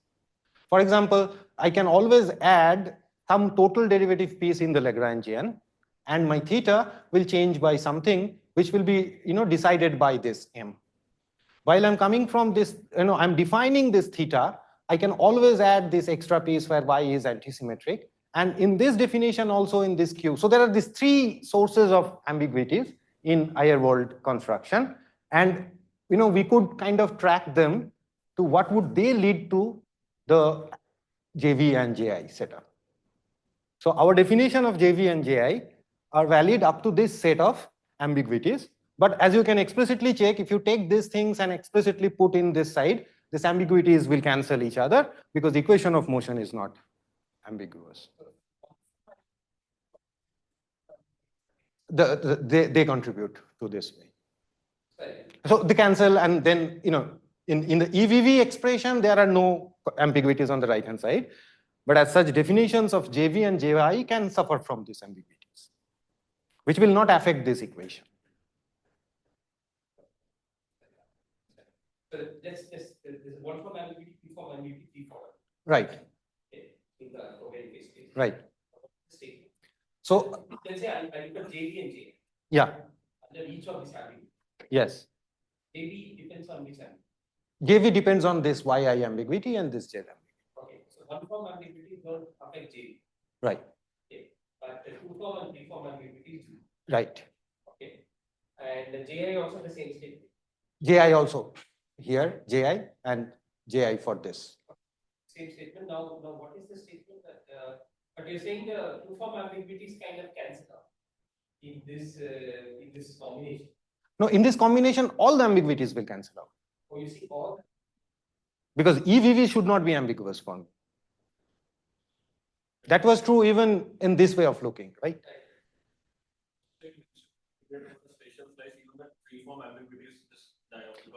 For example, I can always add some total derivative piece in the Lagrangian, and my theta will change by something which will be decided by this m. While I'm coming from this, I'm defining this theta, I can always add this extra piece where y is antisymmetric. And in this definition also in this Q. So there are these three sources of ambiguities in higher world construction. And we could kind of track them to what would they lead to the JV and JI setup. So our definition of JV and JI are valid up to this set of ambiguities. But as you can explicitly check, if you take these things and explicitly put in this side, these ambiguities will cancel each other because the equation of motion is not ambiguous. They contribute to this way. So they cancel, and then in the EVV expression there are no ambiguities on the right hand side, but as such definitions of JV and JI can suffer from these ambiguities, which will not affect this equation. So there's one form ambiguity, two form ambiguity, three form. Right. Okay. In the covariant case. Right. So let's say I look at JV and JI. Yeah. Under each of these ambiguities. Yes. JV depends on which ambiguity. JV depends on this YI ambiguity and this J ambiguity. Okay. So one form ambiguity don't affect JV. Right. Okay. But the two form and three form ambiguities do. Right. Okay. And the JI also the same statement. JI also. Here, JI and JI for this. Same statement. Now what is the statement that? But you're saying the two form ambiguities kind of cancel out in this combination. No, in this combination, all the ambiguities will cancel out. Oh, you see all. Because EVV should not be ambiguous for me. That was true even in this way of looking, right?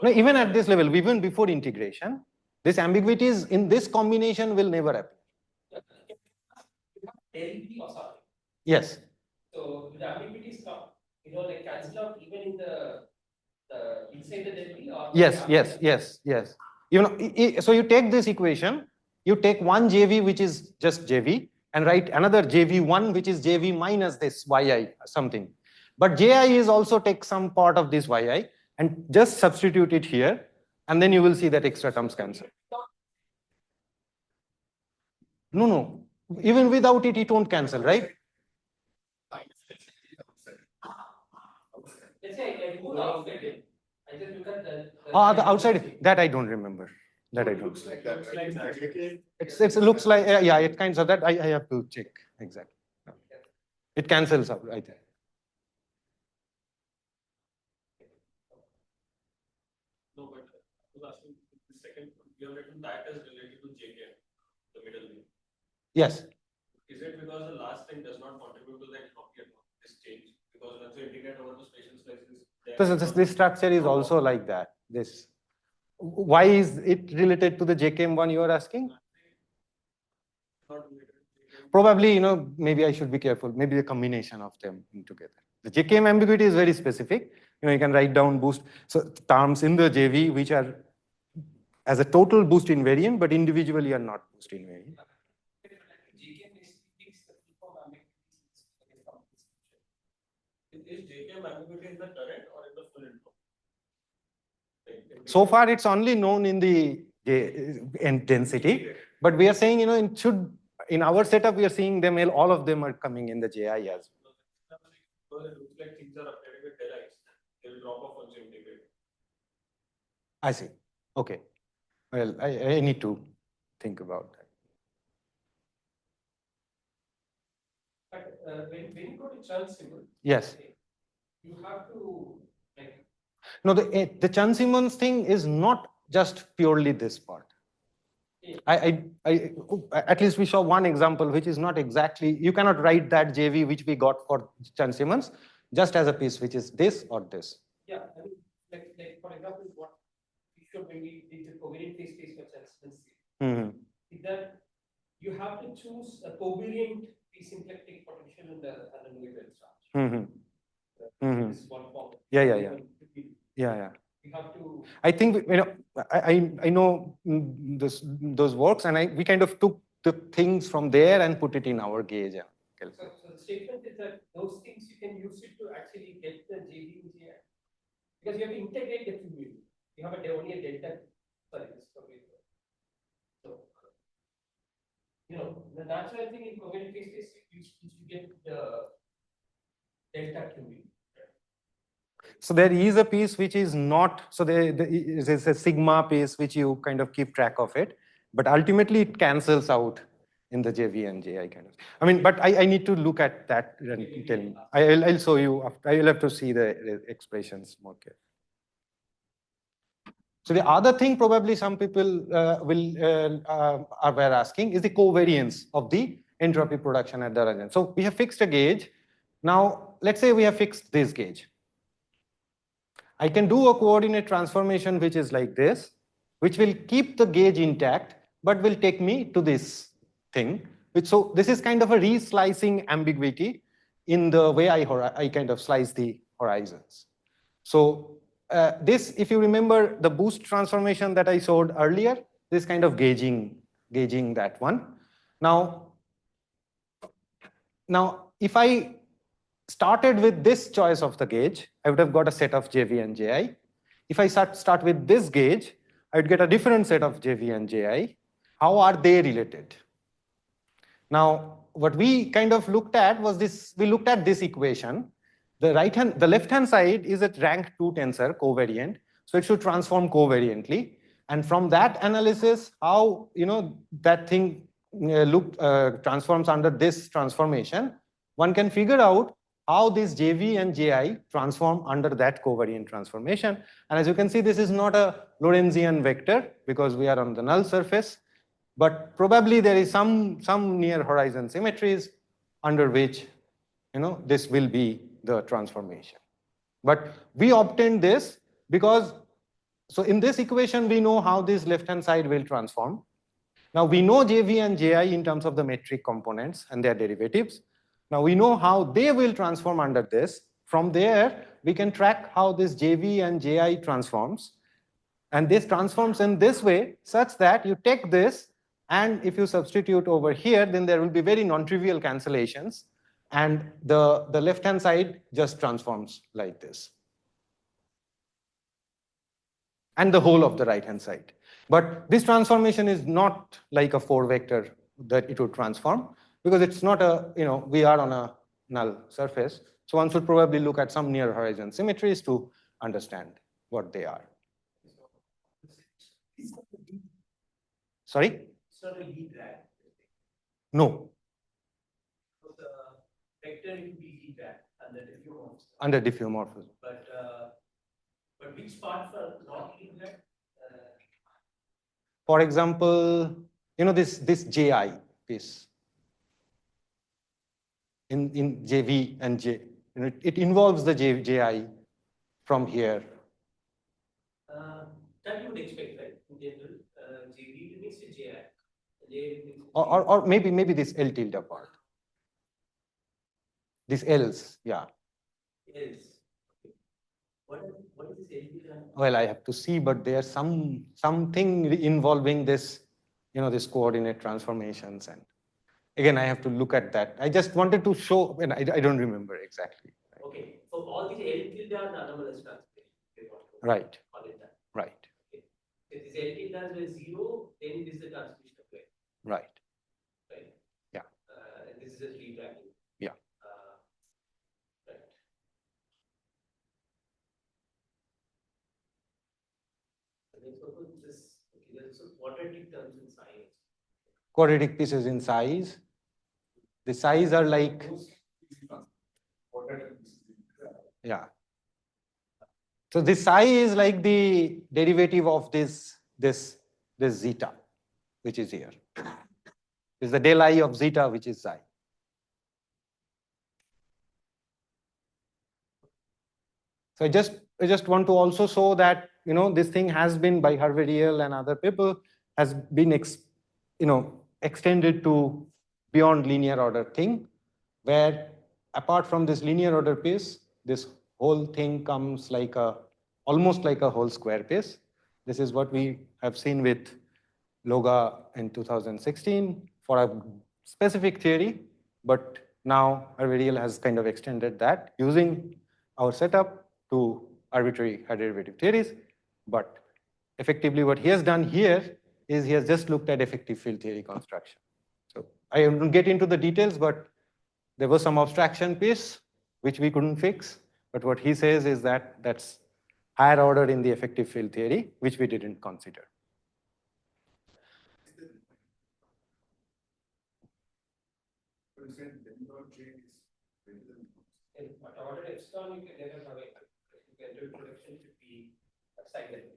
No, even at this level, even before integration, these ambiguities in this combination will never appear. Derivative or something. Yes. So the ambiguities come, like cancel out even in the inside the derivative or Yes. So you take this equation, you take one JV which is just JV and write another JV1 which is JV minus this YI something. But JI is also take some part of this YI and just substitute it here, and then you will see that extra terms cancel. No. Even without it, it won't cancel, right? Let's say I remove the outside. I just look at the outside, that I don't remember. That I don't. Looks like that. It looks like, yeah, it kinds of that. I have to check exactly. It cancels out, I think. No, but I was asking the second, you have written that as related to JK, the middle name. Yes. Is it because the last thing does not contribute to the entropy of this change? Because once you integrate over the spatial slices, This structure is also like that. This. Why is it related to the JKM one you are asking? Probably, maybe I should be careful. Maybe the combination of them together. The JKM ambiguity is very specific. You can write down boost terms in the JV which are as a total boost invariant, but individually are not boost invariant. Is JKM ambiguity in the current or in the full intro? So far, it's only known in the density, but we are saying, it should, in our setup, we are seeing them, all of them are coming in the JI as well. Because it looks like things are updated with del X, they will drop off once you integrate. I see. Okay. Well, I need to think about that. But when you go to Chern symbol, Yes. you have to No, the Chern-Simons thing is not just purely this part. At least we saw one example, which is not exactly, you cannot write that JV which we got for Chern-Simons just as a piece, which is this or this. Yeah, I mean, like for example, what we showed when we did the covariant phase space for Chern-Simons is that you have to choose a covariant symplectic potential in the Noether charge. This is one form. Yeah. You have to. I think I know those works, and we kind of took the things from there and put it in our gauge. So the statement is that those things you can use it to actually get the JV and JI, because you have to integrate the two. You have only a delta. Sorry, so the natural thing in covariant phase space is you get the delta QV. So there is a piece which is not, so there is a sigma piece which you kind of keep track of it, but ultimately it cancels out in the JV and JI kind of. I mean, but I need to look at that and tell me. I'll show you. I'll have to see the expressions more carefully. So the other thing probably some people were asking is the covariance of the entropy production at the origin. So we have fixed a gauge. Now let's say we have fixed this gauge. I can do a coordinate transformation which is like this, which will keep the gauge intact, but will take me to this thing. So this is kind of a re-slicing ambiguity in the way I kind of slice the horizons. So this, if you remember the boost transformation that I showed earlier, this kind of gauging that one. Now if I started with this choice of the gauge, I would have got a set of JV and JI. If I start with this gauge, I would get a different set of JV and JI. How are they related? Now, what we kind of looked at was this, we looked at this equation. The left-hand side is a rank 2 tensor, covariant. So it should transform covariantly. And from that analysis, how that thing transforms under this transformation, one can figure out how this JV and JI transform under that covariant transformation. And as you can see, this is not a Lorentzian vector because we are on the null surface, but probably there is some near horizon symmetries under which this will be the transformation. But we obtained this because, so in this equation, we know how this left-hand side will transform. Now we know JV and JI in terms of the metric components and their derivatives. Now we know how they will transform under this. From there, we can track how this JV and JI transforms. And this transforms in this way such that you take this, and if you substitute over here, then there will be very non-trivial cancellations. And the left-hand side just transforms like this. And the whole of the right-hand side. But this transformation is not like a 4-vector that it would transform, because it's not we are on a null surface. So one should probably look at some near horizon symmetries to understand what they are. Sorry? So the lead drag. No. So the vector will be lead drag under diffeomorphism. Under diffeomorphism. But which parts are not lead drag? For example, this JI piece. In JV and J, it involves the JI from here. That you would expect, right? In general, JV means JI. Or maybe this L tilde part. This L's, yeah. L's. What is this L tilde? Well, I have to see, but there's something involving this, this coordinate transformations, and again, I have to look at that. I just wanted to show, and I don't remember exactly. Okay, so all these L tilde are the anomalous transformation. Right. Call it that. Right. Okay. If this L tilde is 0, then it is the transmission of wave. Right. Right. Yeah. And this is a retracking. Yeah. Right. And then suppose this, okay, there's some quadratic terms in science. Quadratic pieces in size. The size are like, yeah. So this psi is like the derivative of this zeta. which is here. Is the del I of zeta, which is psi. So I just want to also show that this thing has been by Harvey and other people has been extended to beyond linear order thing, where apart from this linear order piece, this whole thing comes like almost like a whole square piece. This is what we have seen with Loga in 2016 for a specific theory, but now Harvey has kind of extended that using our setup to arbitrary high derivative theories. But effectively what he has done here is he has just looked at effective field theory construction. So I won't get into the details, but there was some abstraction piece which we couldn't fix. But what he says is that that's higher order in the effective field theory, which we didn't consider. But order epsilon, you can never have a introduction should be a sign definition.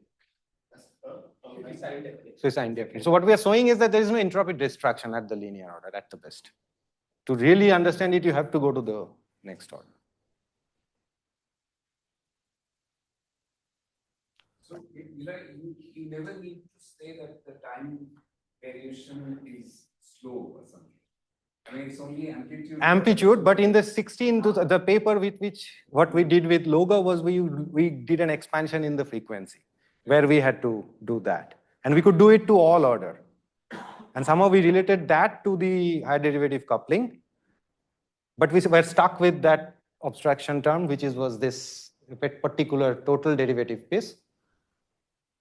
So sign definition. So what we are showing is that there is no entropy destruction at the linear order at the best. To really understand it, you have to go to the next order. So you never need to say that the time variation is slow or something. I mean, it's only amplitude. Amplitude, but in the 16, the paper with which what we did with Loga was we did an expansion in the frequency where we had to do that. And we could do it to all order. And somehow we related that to the high derivative coupling. But we were stuck with that abstraction term, which was this particular total derivative piece,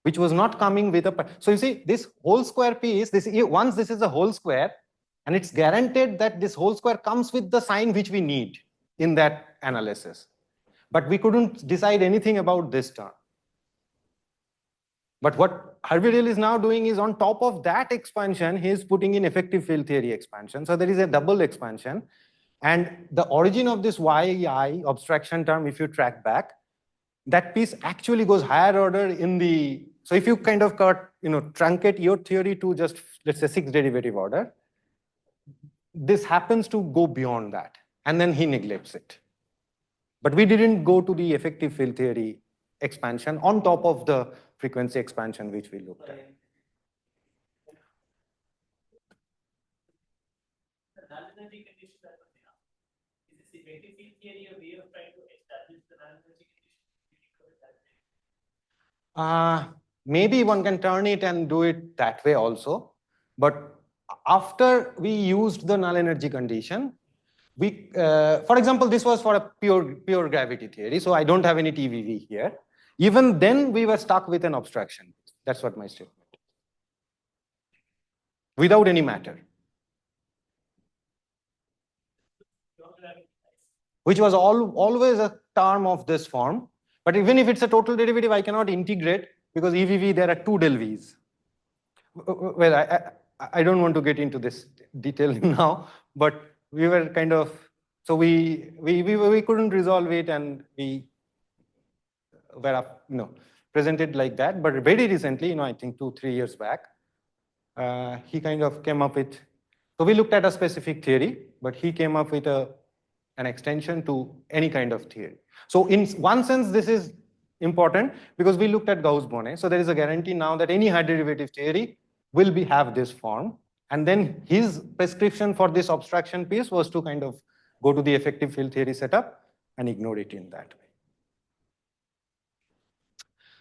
which was not coming with a. So you see, this whole square piece, once this is a whole square, and it's guaranteed that this whole square comes with the sign which we need in that analysis. But we couldn't decide anything about this term. But what Harvey is now doing is on top of that expansion, he is putting in effective field theory expansion. So there is a double expansion. And the origin of this YI abstraction term, if you track back, that piece actually goes higher order in the. So if you kind of truncate your theory to just, let's say, 6 derivative order, this happens to go beyond that. And then he neglects it. But we didn't go to the effective field theory expansion on top of the frequency expansion which we looked at. The null-energy condition that was enough. Is this effective field theory a way of trying to establish the null-energy condition? Maybe one can turn it and do it that way also. But after we used the null energy condition, for example, this was for a pure gravity theory, so I don't have any TVV here. Even then, we were stuck with an abstraction. That's what my statement is. Without any matter. Which was always a term of this form. But even if it's a total derivative, I cannot integrate because EVV, there are 2 del V's. Well, I don't want to get into this detail now, but we were kind of, so we couldn't resolve it and we were presented like that. But very recently, I think 2-3 years back, he kind of came up with, so we looked at a specific theory, but he came up with an extension to any kind of theory. So in one sense, this is important because we looked at Gauss-Bonnet. So there is a guarantee now that any high derivative theory will have this form. And then his prescription for this abstraction piece was to kind of go to the effective field theory setup and ignore it in that way.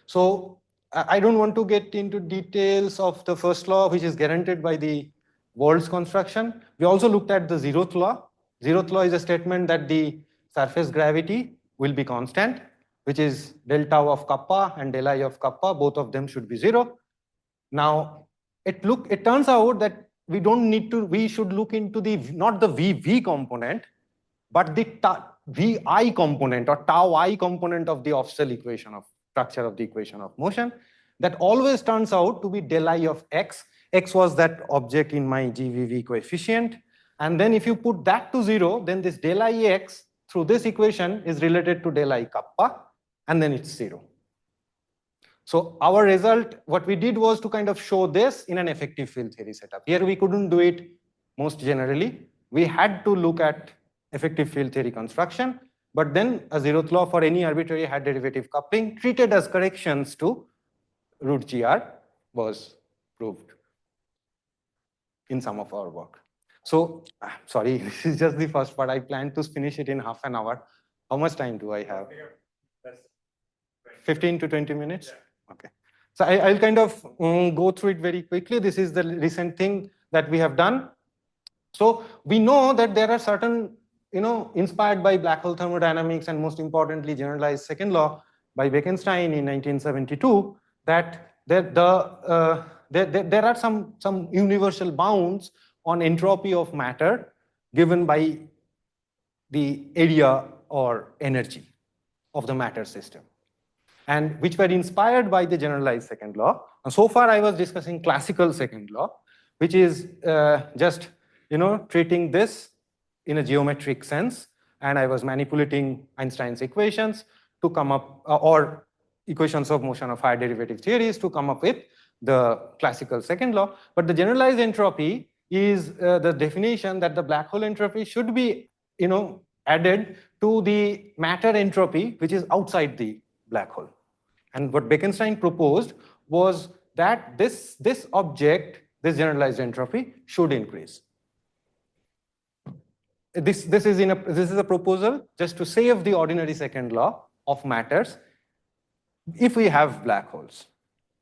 So I don't want to get into details of the first law, which is guaranteed by the Wald's construction. We also looked at the zeroth law. Zeroth law is a statement that the surface gravity will be constant, which is del tau of kappa and del I of kappa. Both of them should be 0. Now, it turns out that we should look into not the VV component, but the VI component or tau I component of the Ofstel equation of structure of the equation of motion. That always turns out to be del I of x. X was that object in my GVV coefficient. And then if you put that to 0, then this del I x through this equation is related to del I kappa, and then it's 0. So our result, what we did was to kind of show this in an effective field theory setup. Here we couldn't do it most generally. We had to look at effective field theory construction, but then a zeroth law for any arbitrary high derivative coupling treated as corrections to root GR was proved in some of our work. So, sorry, this is just the first part. I plan to finish it in half an hour. How much time do I have? 15 to 20 minutes? Okay. So I'll kind of go through it very quickly. This is the recent thing that we have done. So we know that there are certain, inspired by black hole thermodynamics and most importantly, generalized second law by Bekenstein in 1972, that there are some universal bounds on entropy of matter given by the area or energy of the matter system, and which were inspired by the generalized second law. And so far I was discussing classical second law, which is just treating this in a geometric sense, and I was manipulating Einstein's equations to come up, or equations of motion of higher derivative theories to come up with the classical second law. But the generalized entropy is the definition that the black hole entropy should be added to the matter entropy, which is outside the black hole. And what Bekenstein proposed was that this object, this generalized entropy, should increase. This is a proposal just to save the ordinary second law of matters if we have black holes.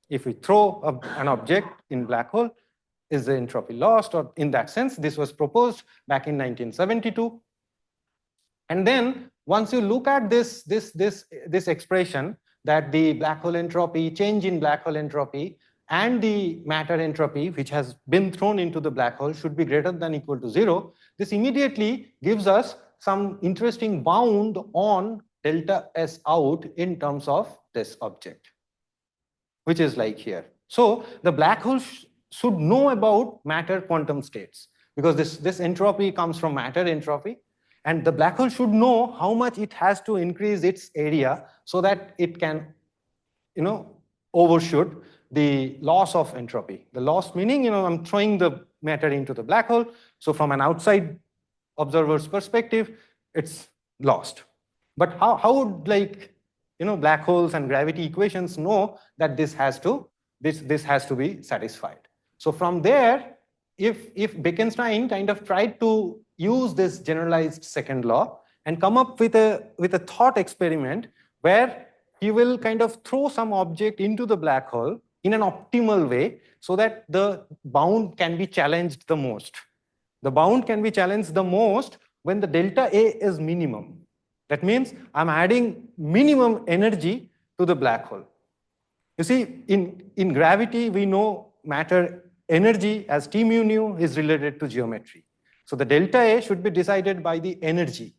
If we throw an object in black hole, is the entropy lost? Or in that sense, this was proposed back in 1972. And then once you look at this expression, that the black hole entropy, change in black hole entropy, and the matter entropy, which has been thrown into the black hole, should be greater than or equal to 0, this immediately gives us some interesting bound on delta S out in terms of this object, which is like here. So the black hole should know about matter quantum states, because this entropy comes from matter entropy, and the black hole should know how much it has to increase its area so that it can, overshoot the loss of entropy. The loss meaning, I'm throwing the matter into the black hole, so from an outside observer's perspective, it's lost. But how would black holes and gravity equations know that this has to be satisfied? So from there, if Bekenstein kind of tried to use this generalized second law and come up with a thought experiment where he will kind of throw some object into the black hole in an optimal way so that the bound can be challenged the most. The bound can be challenged the most when the delta A is minimum. That means I'm adding minimum energy to the black hole. You see, in gravity, we know matter energy as T mu nu is related to geometry. So the delta A should be decided by the energy,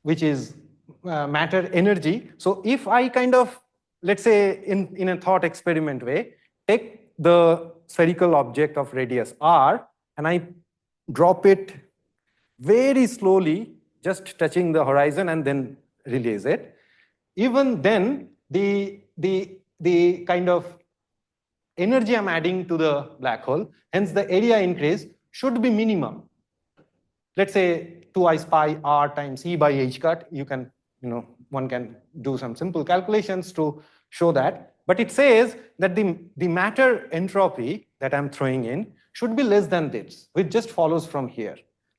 which is matter energy. So if I kind of, let's say in a thought experiment way, take the spherical object of radius r and I drop it very slowly, just touching the horizon and then release it, even then the kind of energy I'm adding to the black hole, hence the area increase, should be minimum. Let's say 2I pi r times E by h cut. You can, one can do some simple calculations to show that. But it says that the matter entropy that I'm throwing in should be less than this, which just follows from here.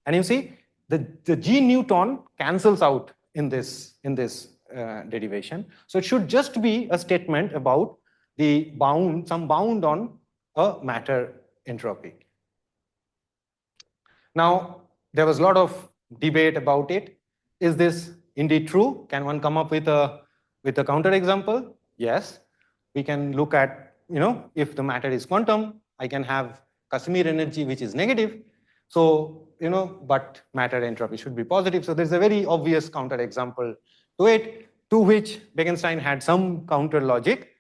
And you see, the G Newton cancels out in this derivation. So it should just be a statement about the bound, some bound on a matter entropy. Now, there was a lot of debate about it. Is this indeed true? Can one come up with a counterexample? Yes. We can look at, if the matter is quantum, I can have Casimir energy, which is negative. So, but matter entropy should be positive. So there's a very obvious counterexample to it, to which Bekenstein had some counter logic.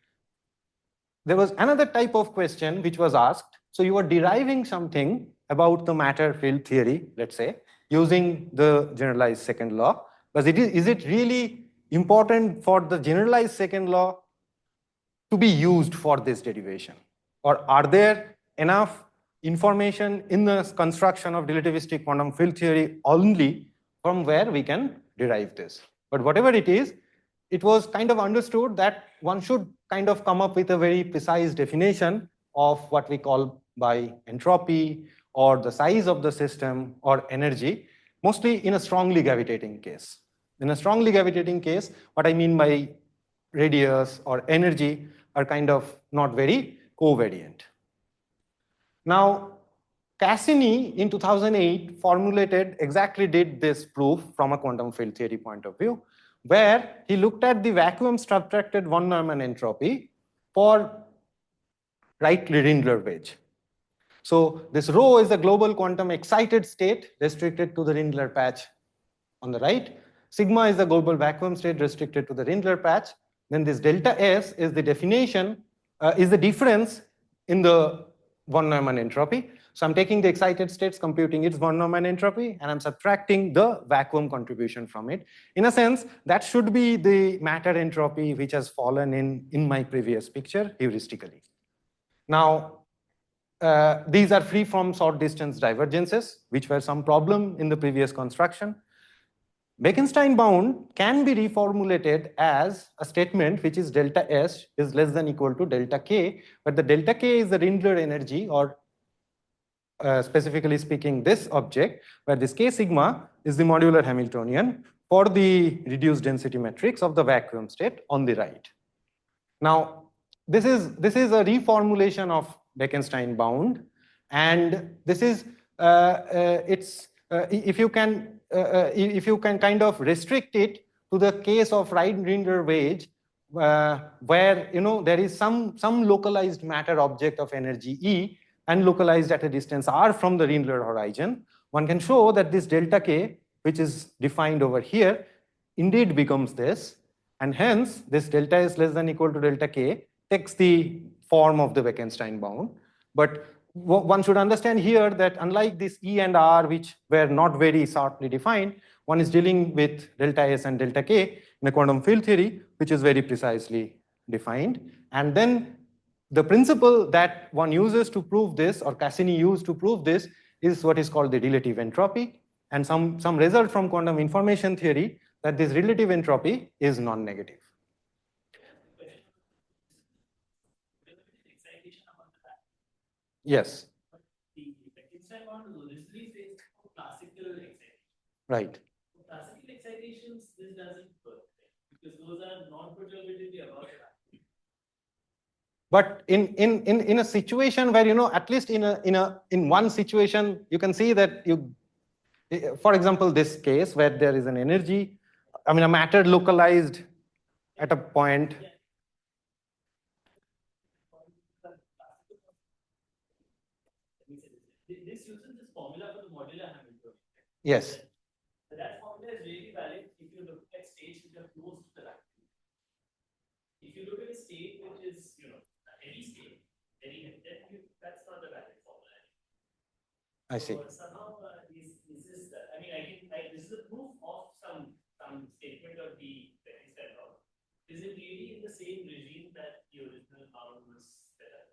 There was another type of question which was asked. So you are deriving something about the matter field theory, let's say, using the generalized second law. But is it really important for the generalized second law to be used for this derivation? Or are there enough information in the construction of relativistic quantum field theory only from where we can derive this? But whatever it is, it was kind of understood that one should kind of come up with a very precise definition of what we call by entropy or the size of the system or energy, mostly in a strongly gravitating case. In a strongly gravitating case, what I mean by radius or energy are kind of not very covariant. Now, Cassini in 2008 did this proof from a quantum field theory point of view, where he looked at the vacuum subtracted von Neumann entropy for right Rindler wedge. So this rho is the global quantum excited state restricted to the Rindler patch on the right. Sigma is the global vacuum state restricted to the Rindler patch. Then this delta S is the definition, is the difference in the von Neumann entropy. So I'm taking the excited states, computing its von Neumann entropy, and I'm subtracting the vacuum contribution from it. In a sense, that should be the matter entropy which has fallen in my previous picture heuristically. Now, these are free from short distance divergences, which were some problem in the previous construction. Bekenstein bound can be reformulated as a statement which is delta S is less than equal to delta K, but the delta K is the Rindler energy, or specifically speaking this object, where this K sigma is the modular Hamiltonian for the reduced density matrix of the vacuum state on the right. Now, this is a reformulation of Bekenstein bound, and this is if you can kind of restrict it to the case of right Rindler wedge, where there is some localized matter object of energy E and localized at a distance r from the Rindler horizon, one can show that this delta K, which is defined over here, indeed becomes this, and hence this delta is less than equal to delta K takes the form of the Bekenstein bound. But one should understand here that unlike this E and R, which were not very sharply defined, one is dealing with delta S and delta K in a quantum field theory, which is very precisely defined. And then the principle that one uses to prove this, or Cassini used to prove this, is what is called the relative entropy, and some result from quantum information theory that this relative entropy is non-negative. Yes. The Bekenstein bound originally says classical excitation. Right. Classical excitations, this doesn't work, because those are non-perturbatively about it. But in a situation where at least in one situation you can see that for example, this case where there is an energy, a matter localized at a point. Yeah. This uses this formula for the modular Hamiltonian. Yes. That formula is really valid if you look at states which are close to the vacuum. If you look at a state which is, any state, that's not a valid formula. I see. So somehow this is, this is a proof of some statement of the Bekenstein bound. Is it really in the same regime that the original bound was set up?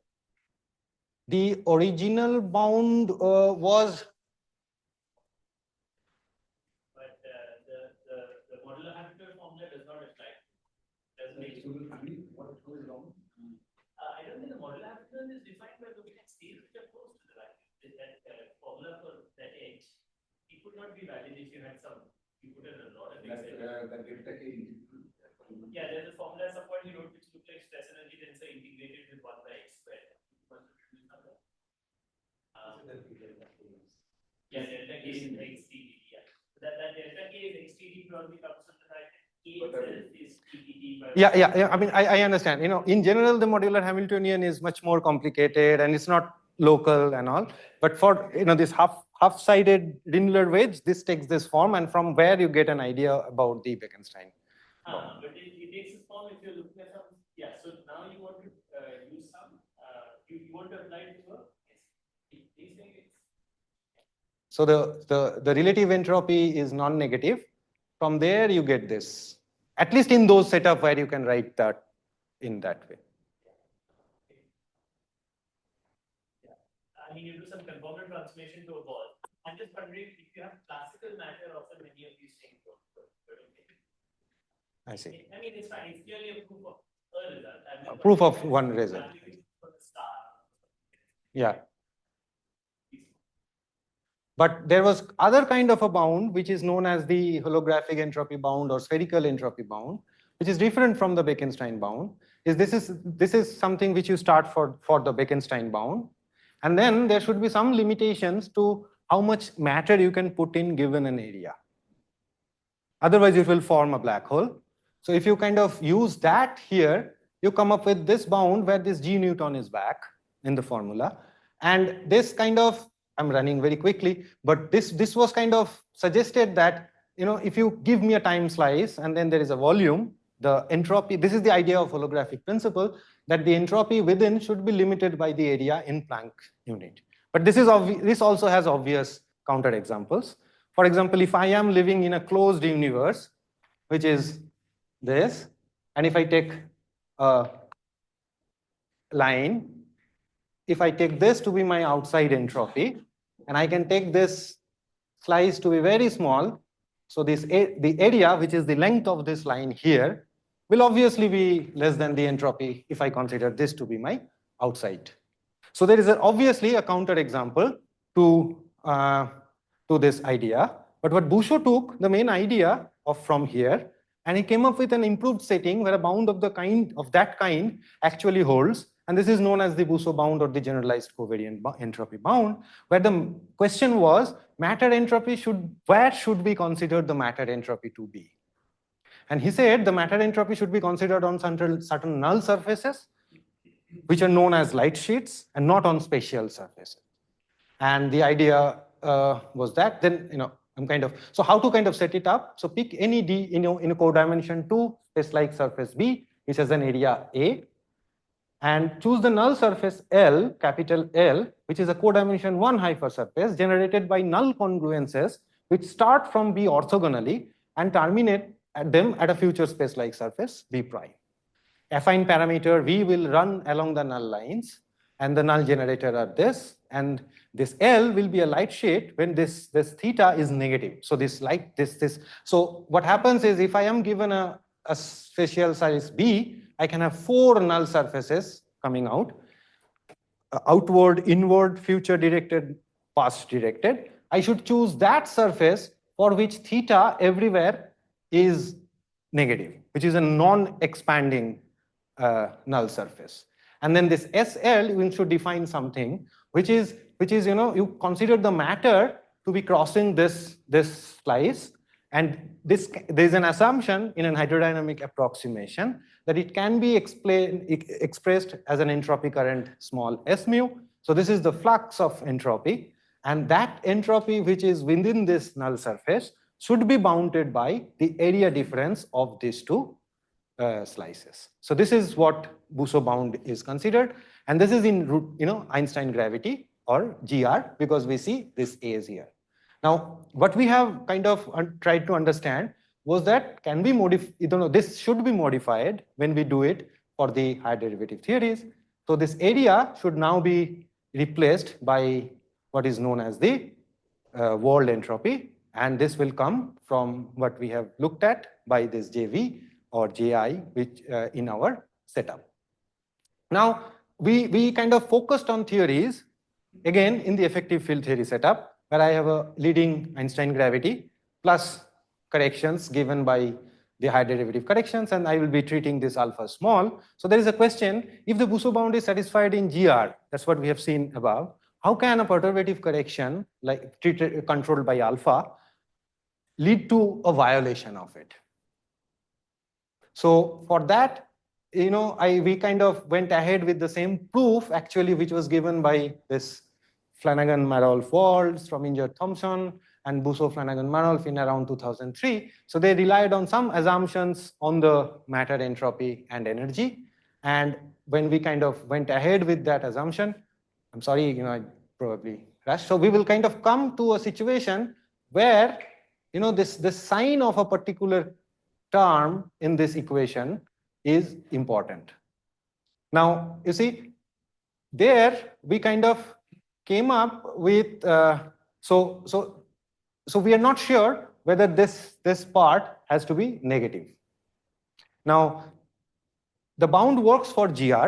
The original bound was. But the modular Hamiltonian formula does not apply. What goes wrong? I don't think the modular Hamiltonian is defined by looking at states which are close to the vacuum. That formula for that edge, it could not be valid if you had you put in a lot of excitation. Yeah, there's a formula at some point you wrote which looked like stress energy tensor integrated with 1 by x squared. Yeah, delta K is XTD. Yeah. That delta K is XTD probably comes from the fact that K itself is TTD by. Yeah. I understand. In general, the modular Hamiltonian is much more complicated and it's not local and all. But for this half-sided Rindler wedge, this takes this form, and from where you get an idea about the Bekenstein. But it takes this form if you're looking at some. Yeah. So now you want to use some. You want to apply it to a. So the relative entropy is non-negative. From there you get this, at least in those setup where you can write that in that way. mean, you do some conformal transformation to a ball. I'm just wondering if you have classical matter, often many of these things work. I see. I mean, it's fine. It's clearly a proof of a result. A proof of one result. Yeah. But there was other kind of a bound, which is known as the holographic entropy bound or spherical entropy bound, which is different from the Bekenstein bound. This is something which you start for the Bekenstein bound. And then there should be some limitations to how much matter you can put in given an area. Otherwise, it will form a black hole. So if you kind of use that here, you come up with this bound where this G Newton is back in the formula. And this kind of, I'm running very quickly, but this was kind of suggested that, if you give me a time slice and then there is a volume, the entropy, this is the idea of holographic principle, that the entropy within should be limited by the area in Planck unit. But this also has obvious counterexamples. For example, if I am living in a closed universe, which is this, and if I take a line, if I take this to be my outside entropy, and I can take this slice to be very small, so the area, which is the length of this line here, will obviously be less than the entropy if I consider this to be my outside. So there is obviously a counterexample to this idea. But what Bousso took the main idea from here, and he came up with an improved setting where a bound of that kind actually holds. And this is known as the Bousso bound or the generalized covariant entropy bound, where the question was matter entropy where should we consider the matter entropy to be? And he said the matter entropy should be considered on certain null surfaces, which are known as light sheets, and not on spatial surfaces. And the idea was that then, so how to kind of set it up? So pick any D in a codimension 2 space-like surface B, which has an area A, and choose the null surface L, capital L, which is a codimension 1 hypersurface generated by null congruences, which start from B orthogonally and terminate at them at a future space-like surface B prime. Affine parameter V will run along the null lines, and the null generator are this, and this L will be a light sheet when this theta is negative. So so what happens is if I am given a spatial size B, I can have 4 null surfaces coming out, outward, inward, future directed, past directed. I should choose that surface for which theta everywhere is negative, which is a non-expanding null surface. And then this SL, you should define something which is you consider the matter to be crossing this slice, and there's an assumption in a hydrodynamic approximation that it can be expressed as an entropy current small s mu. So this is the flux of entropy, and that entropy which is within this null surface should be bounded by the area difference of these two slices. So this is what Bousso bound is considered, and this is in Einstein gravity or GR, because we see this A is here. Now, what we have kind of tried to understand was that can we modify, this should be modified when we do it for the higher derivative theories. So this area should now be replaced by what is known as the Wald entropy, and this will come from what we have looked at by this JV or JI, which in our setup. Now, we kind of focused on theories, again, in the effective field theory setup, where I have a leading Einstein gravity plus corrections given by the higher derivative corrections, and I will be treating this alpha small. So there is a question, if the Bousso bound is satisfied in GR, that's what we have seen above, how can a perturbative correction like controlled by alpha lead to a violation of it? So for that, we kind of went ahead with the same proof actually, which was given by this Flanagan, Marolf, Wald, Strominger, Thompson, and Bousso, Flanagan, Marolf in around 2003. So they relied on some assumptions on the matter entropy and energy. And when we kind of went ahead with that assumption, I'm sorry, I probably rushed. So we will kind of come to a situation where, this sign of a particular term in this equation is important. Now, you see, there we kind of came up with, so we are not sure whether this part has to be negative. Now, the bound works for GR,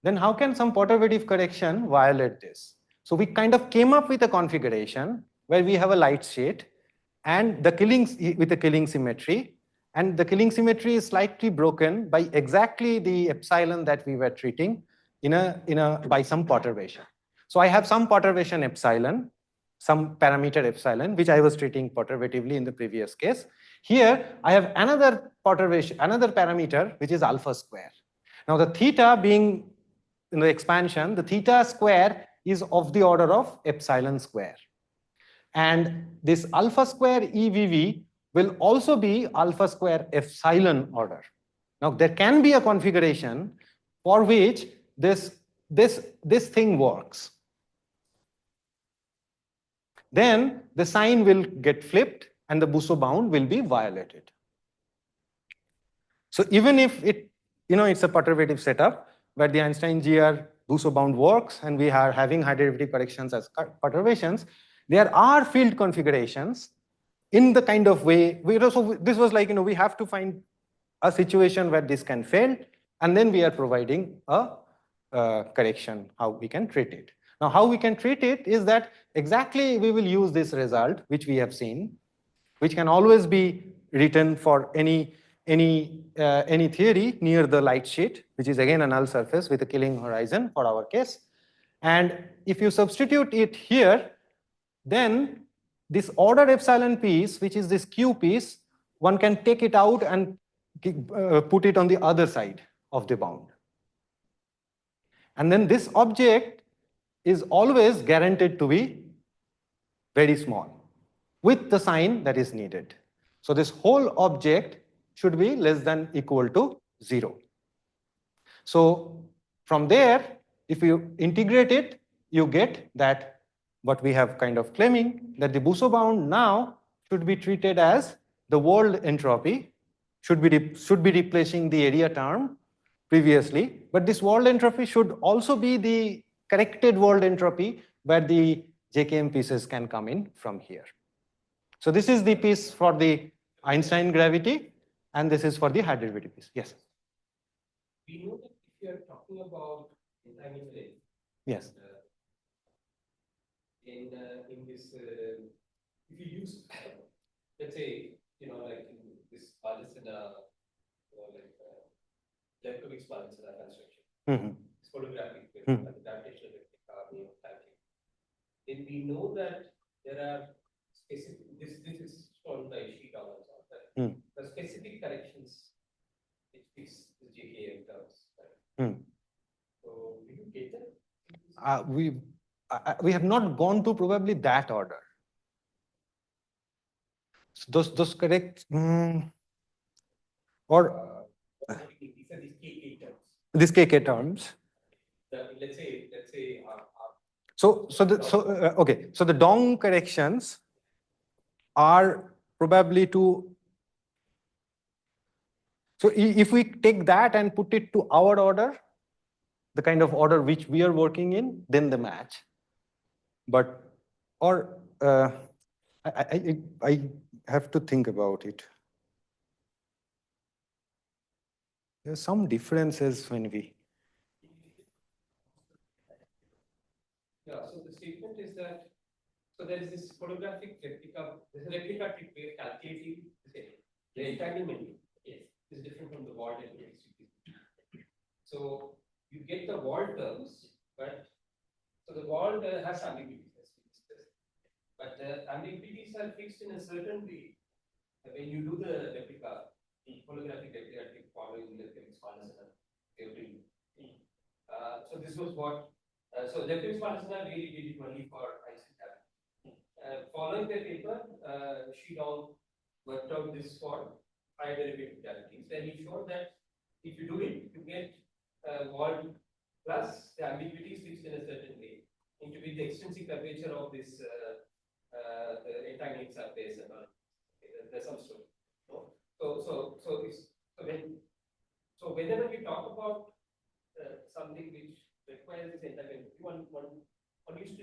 then how can some perturbative correction violate this? So we kind of came up with a configuration where we have a light sheet and the with a killing symmetry, and the killing symmetry is slightly broken by exactly the epsilon that we were treating by some perturbation. So I have some perturbation epsilon, some parameter epsilon, which I was treating perturbatively in the previous case. Here I have another perturbation, another parameter, which is alpha square. Now the theta being in the expansion, the theta square is of the order of epsilon square. And this alpha square EVV will also be alpha square epsilon order. Now there can be a configuration for which this thing works. Then the sign will get flipped and the Bousso bound will be violated. So even if it's a perturbative setup where the Einstein GR Bousso bound works and we are having high derivative corrections as perturbations, there are field configurations in the kind of way so this was like, we have to find a situation where this can fail, and then we are providing a correction, how we can treat it. Now, how we can treat it is that exactly we will use this result, which we have seen, which can always be written for any theory near the light sheet, which is again a null surface with a killing horizon for our case. And if you substitute it here, then this order epsilon piece, which is this Q piece, one can take it out and put it on the other side of the bound. And then this object is always guaranteed to be very small with the sign that is needed. So this whole object should be less than equal to 0. So from there, if you integrate it, you get that what we have kind of claiming that the Bousso bound now should be treated as the Wald entropy, should be replacing the area term previously, but this Wald entropy should also be the corrected Wald entropy where the JKM pieces can come in from here. So this is the piece for the Einstein gravity, and this is for the high derivative piece. Yes. We know that if you are talking about entanglement, yes. In this, if you use, let's say, like in this Palestina, Lefkovic Palestina construction, it's photographic, gravitational replica, then we know that there are specific, this is shown by Ishikawa also, that the specific corrections which fix the JKM terms. Right? So, do you get that? We have not gone to probably that order. So those correct or these are these KK terms. These KK terms. Let's say. Okay. So the Dong corrections are probably to. So if we take that and put it to our order, the kind of order which we are working in, then the match. But I have to think about it. There's some differences when we. Yeah, so the statement is that, so there is this photographic replica, there's a replica trick way of calculating the entanglement is different from the Wald and so you get the Wald terms, but so the Wald has ambiguities, but the ambiguities are fixed in a certain way. When you do the replica, the photographic replica trick following the theory. So this was what. So Bekenstein-Hawking really did it only for Einstein. Following the paper, Shidong worked out this for high derivative cavities. Then he showed that if you do it, you get Wald plus the ambiguity is fixed in a certain way into the extrinsic curvature of this entangling surface and all. There's some story. No? So whenever we talk about something which requires this entanglement, one used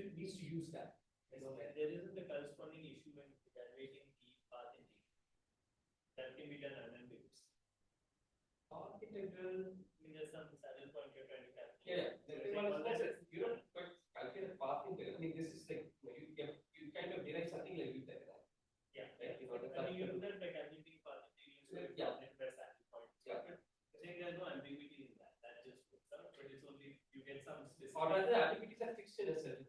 can be done unambiguous. Hawk integral, there's some saddle point you're trying to calculate. You don't quite calculate a path integral. I mean, this is like you kind of derive something like you said. Yeah, right? You know, I mean, you do that by calculating path integral. Yeah. By saddle point. Yeah. I think there's no ambiguity in that. That just puts up, but it's only you get some specific. Or rather, ambiguities are fixed in a certain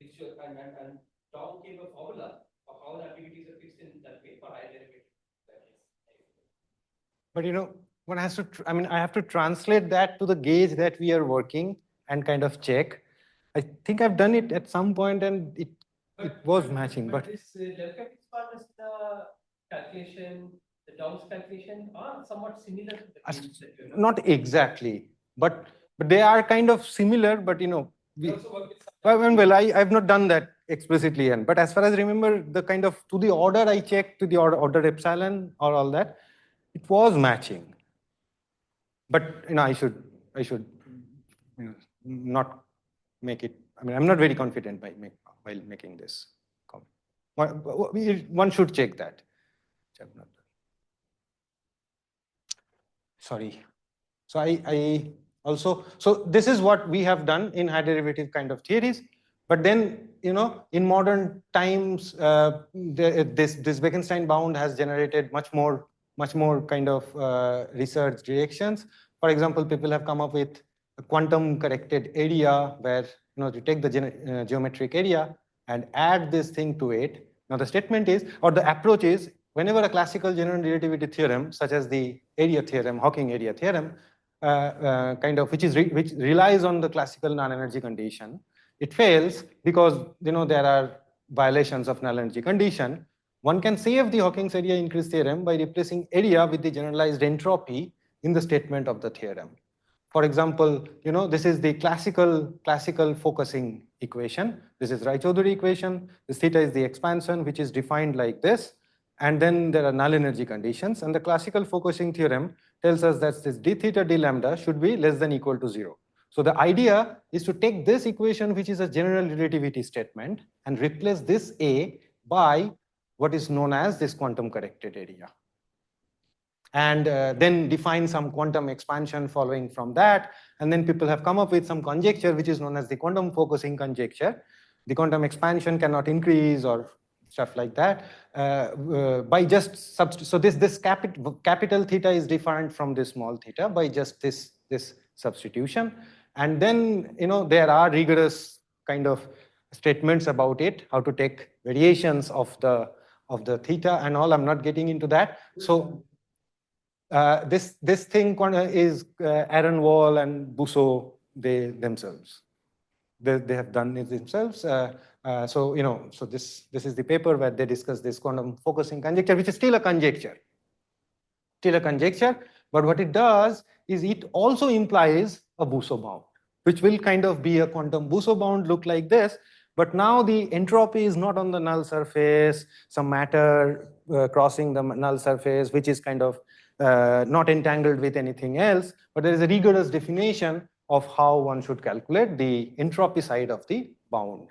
picture, and Tom gave a formula of how the ambiguities are fixed in that way for higher derivative. But one has to, I have to translate that to the gauge that we are working and kind of check. I think I've done it at some point and it was matching. But this Lefkowitz part is the calculation, the Dom's calculation are somewhat similar to the games that you're not exactly, but they are kind of similar, but You also work with well, I've not done that explicitly yet. But as far as I remember, the kind of to the order I checked, to the order epsilon or all that, it was matching. But I should not make it. I'm not very confident while making this comment. One should check that. Sorry. So I also, so this is what we have done in high derivative kind of theories. But then, in modern times, this Bekenstein bound has generated much more kind of research directions. For example, people have come up with a quantum corrected area where you take the geometric area and add this thing to it. Now the statement is, or the approach is, whenever a classical general relativity theorem, such as the area theorem, Hawking area theorem, which relies on the classical null energy condition, it fails because there are violations of null energy condition. One can save the Hawking's area increase theorem by replacing area with the generalized entropy in the statement of the theorem. For example, this is the classical focusing equation. This is Rai-Choudhury equation. This theta is the expansion, which is defined like this. And then there are null energy conditions. And the classical focusing theorem tells us that this d theta d lambda should be less than equal to 0. So the idea is to take this equation, which is a general relativity statement, and replace this A by what is known as this quantum corrected area. And then define some quantum expansion following from that. And then people have come up with some conjecture, which is known as the quantum focusing conjecture. The quantum expansion cannot increase or stuff like that by just so this capital theta is different from this small theta by just this substitution. And then there are rigorous kind of statements about it, how to take variations of the theta and all. I'm not getting into that. So this thing is Aaron Wald and Bousso, they themselves. They have done it themselves. So this is the paper where they discuss this quantum focusing conjecture, which is still a conjecture. But what it does is it also implies a Bousso bound, which will kind of be a quantum Bousso bound, look like this. But now the entropy is not on the null surface, some matter crossing the null surface, which is kind of not entangled with anything else, but there is a rigorous definition of how one should calculate the entropy side of the bound.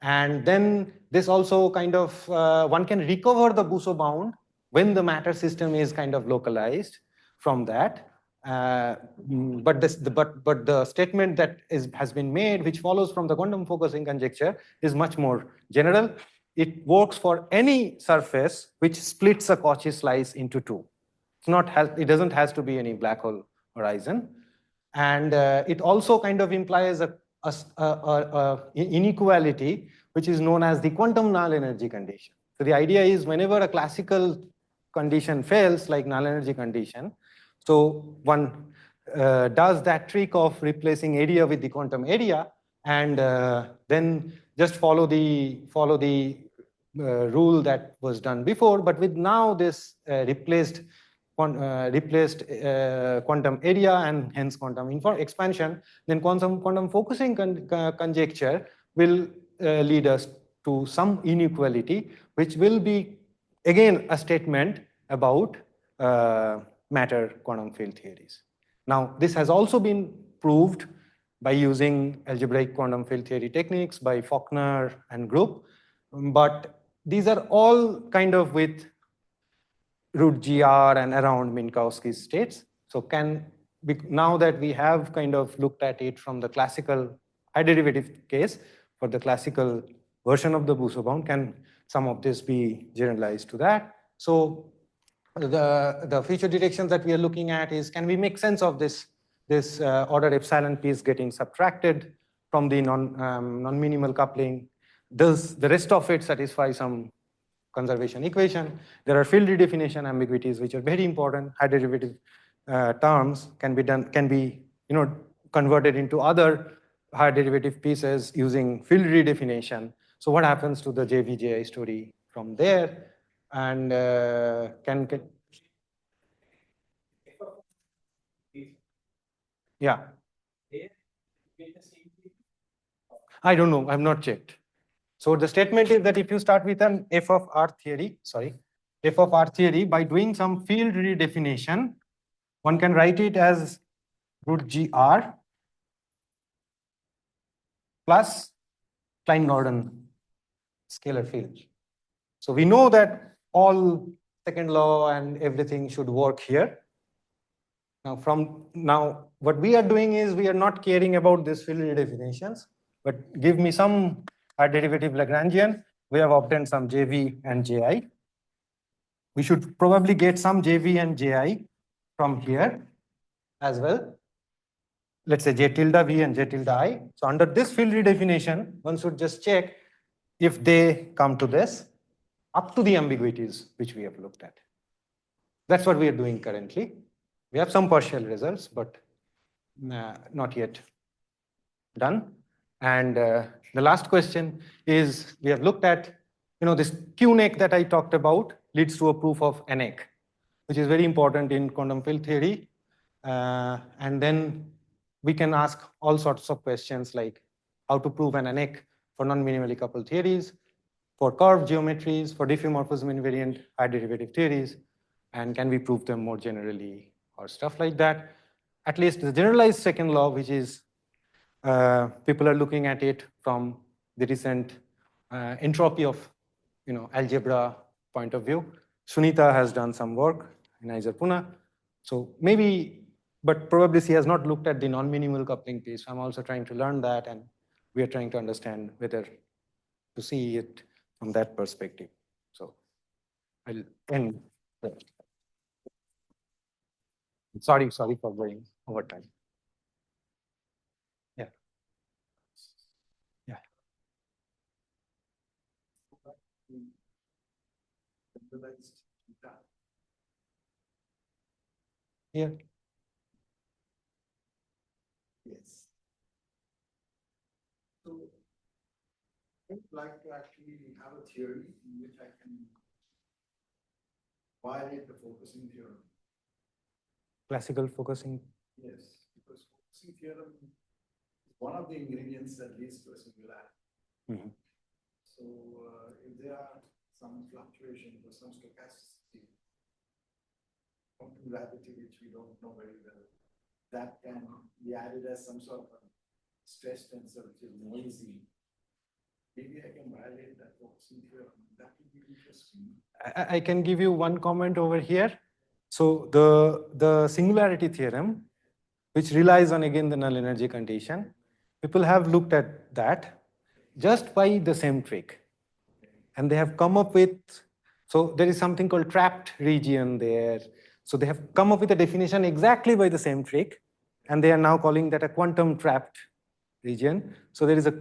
And then this also kind of, one can recover the Bousso bound when the matter system is kind of localized from that. But the statement that has been made, which follows from the quantum focusing conjecture, is much more general. It works for any surface which splits a Cauchy slice into two. It doesn't has to be any black hole horizon. And it also kind of implies a inequality, which is known as the quantum null energy condition. So the idea is whenever a classical condition fails, like null energy condition, so one does that trick of replacing area with the quantum area, and then just follow the rule that was done before, but with now this replaced quantum area and hence quantum expansion, then quantum focusing conjecture will lead us to some inequality, which will be again a statement about matter quantum field theories. Now, this has also been proved by using algebraic quantum field theory techniques by Faulkner and group, but these are all kind of with root GR and around Minkowski states. So now that we have kind of looked at it from the classical high derivative case for the classical version of the Bousso bound, can some of this be generalized to that? So the future directions that we are looking at is, can we make sense of this order epsilon piece getting subtracted from the non-minimal coupling? Does the rest of it satisfy some conservation equation? There are field redefinition ambiguities which are very important. High derivative terms can be converted into other high derivative pieces using field redefinition. So what happens to the JVJI story from there? And yeah. I don't know. I've not checked. So the statement is that if you start with an f of r theory, by doing some field redefinition, one can write it as root gr plus Klein-Gordon scalar field. So we know that all second law and everything should work here. Now what we are doing is, we are not caring about these field redefinitions, but give me some derivative Lagrangian. We have obtained some JV and JI. We should probably get some JV and JI from here as well. Let's say J tilde V and J tilde I. So under this field redefinition, one should just check if they come to this up to the ambiguities which we have looked at. That's what we are doing currently. We have some partial results, but not yet done. And the last question is, we have looked at, this QNEC that I talked about leads to a proof of NEC, which is very important in quantum field theory. And then we can ask all sorts of questions like how to prove an NEC for non-minimally coupled theories, for curved geometries, for diffeomorphism invariant high derivative theories, and can we prove them more generally or stuff like that. At least the generalized second law, which is people are looking at it from the recent entropy of algebra point of view. Sunita has done some work in Aizer Pune. So maybe, but probably she has not looked at the non-minimal coupling piece. I'm also trying to learn that, and we are trying to understand whether to see it from that perspective. So I'll end there. Sorry for going over time. Yeah. Yeah. Here. Yes. So I would like to actually have a theory in which I can violate the focusing theorem. Classical focusing. Yes, because focusing theorem is one of the ingredients that leads to a singularity. Mm-hmm. So if there are some fluctuations or some stochasticity of gravity which we don't know very well, that can be added as some sort of a stress tensor which is noisy. Maybe I can violate that focusing theorem. That would be interesting. I can give you one comment over here. So the singularity theorem, which relies on, again, the null energy condition, people have looked at that just by the same trick. And they have come up with, so there is something called trapped region there. So they have come up with a definition exactly by the same trick, and they are now calling that a quantum trapped region. So there is a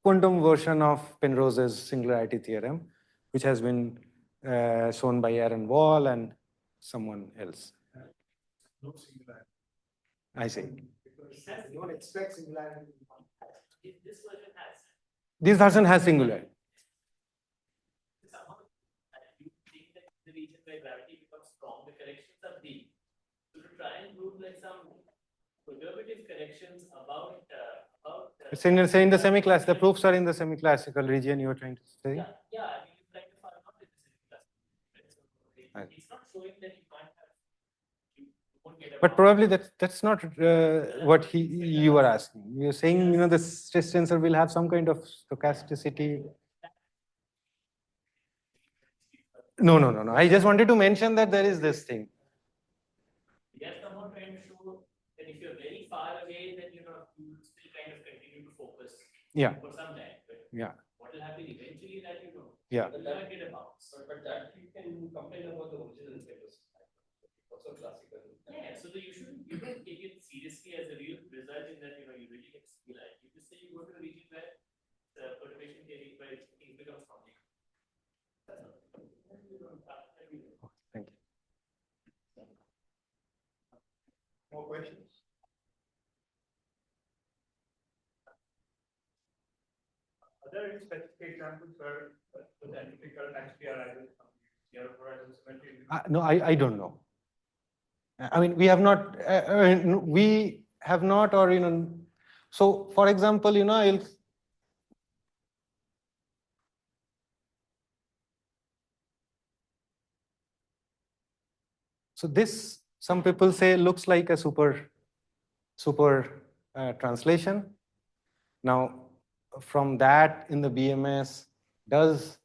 quantum version of Penrose's singularity theorem, which has been shown by Aaron Wald and someone else. No singularity. I see. Because you don't expect singularity. This version has. This version has singularity. Somehow, you think that the region where gravity becomes strong, the corrections are deep. So to try and prove like some conservative corrections about It's in the semi-class. The proofs are in the semi-classical region you were trying to say. yeah, I mean, it's like the far not in the semi-classical. It's not showing that you can't have. You won't get a But probably that's not what you were asking. You're saying, the stress tensor will have some kind of stochasticity. No, no, no, no. I just wanted to mention that there is this thing. Yes, someone trying to show that if you're very far away, then you will still kind of continue to focus Yeah. for some time. But Yeah. what will happen eventually that Yeah. will never get a bounce. But that you can complain about the original papers. Also classical. Yeah, so you don't take it seriously as a real result in that you really get stimuli. You just say you go to a region where the perturbation theory where things become strong. Thank you. More questions? Are there any specific examples where the entropy current actually arises from near horizon symmetry? No, I don't know. I mean, we have not, or, so for example, so this, some people say looks like a super translation. Now, from that in the BMS, does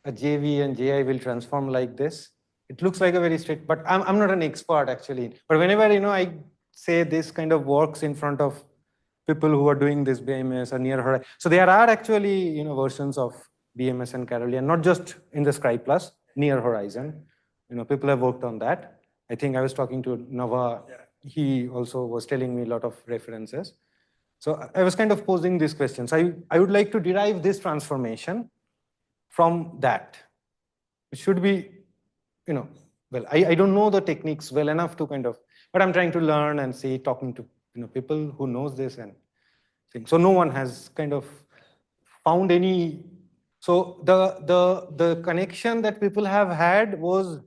a JV and JI will transform like this? It looks like a very straight, but I'm not an expert actually. But whenever, I say this kind of works in front of people who are doing this BMS or near horizon. So there are actually, versions of BMS and Carolean, not just in the Scribe Plus, near horizon. People have worked on that. I think I was talking to Nava. He also was telling me a lot of references. So I was kind of posing these questions. I would like to derive this transformation from that. It should be, well, I don't know the techniques well enough to kind of, but I'm trying to learn and see, talking to people who knows this and things. So no one has kind of found any. So the connection that people have had was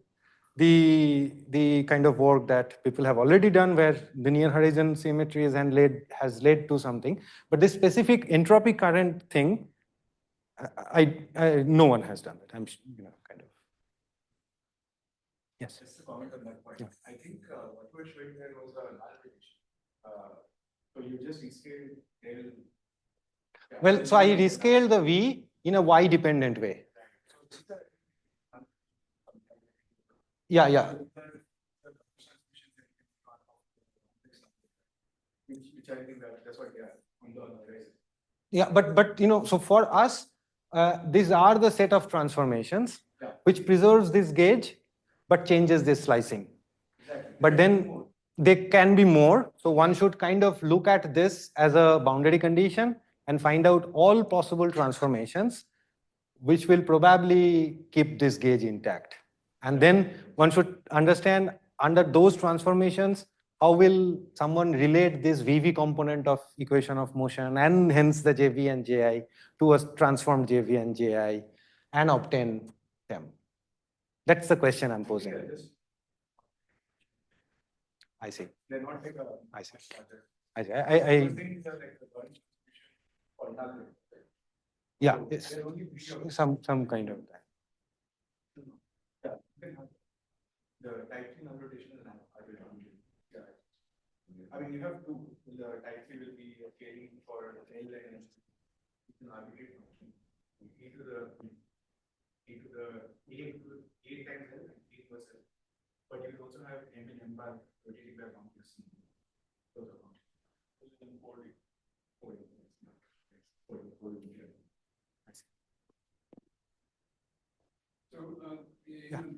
the kind of work that people have already done where the near horizon symmetries and has led to something. But this specific entropy current thing, no one has done it. I'm kind of. Yes. Just a comment on that point. Yeah. I think what we're showing here was a null prediction. So you just rescale L. Well, so I rescale the V in a Y-dependent way. Yeah. Which I think that's what on the horizon. Yeah, but so for us, these are the set of transformations which preserves this gauge but changes this slicing. Exactly. But then there can be more. So one should kind of look at this as a boundary condition and find out all possible transformations which will probably keep this gauge intact. And then one should understand under those transformations, how will someone relate this VV component of equation of motion and hence the JV and JI to a transformed JV and JI and obtain them? That's the question I'm posing. I see. They're not like a. I see. I yeah, it's some kind of that. Yeah. The type 3 null rotation is an arbitrary. Yeah. I mean, you have two. The type 3 will be scaling for L and it's an arbitrary function. E to the A times L and A plus L. But you can also have M and M bar rotating by complex. Those are functions. So,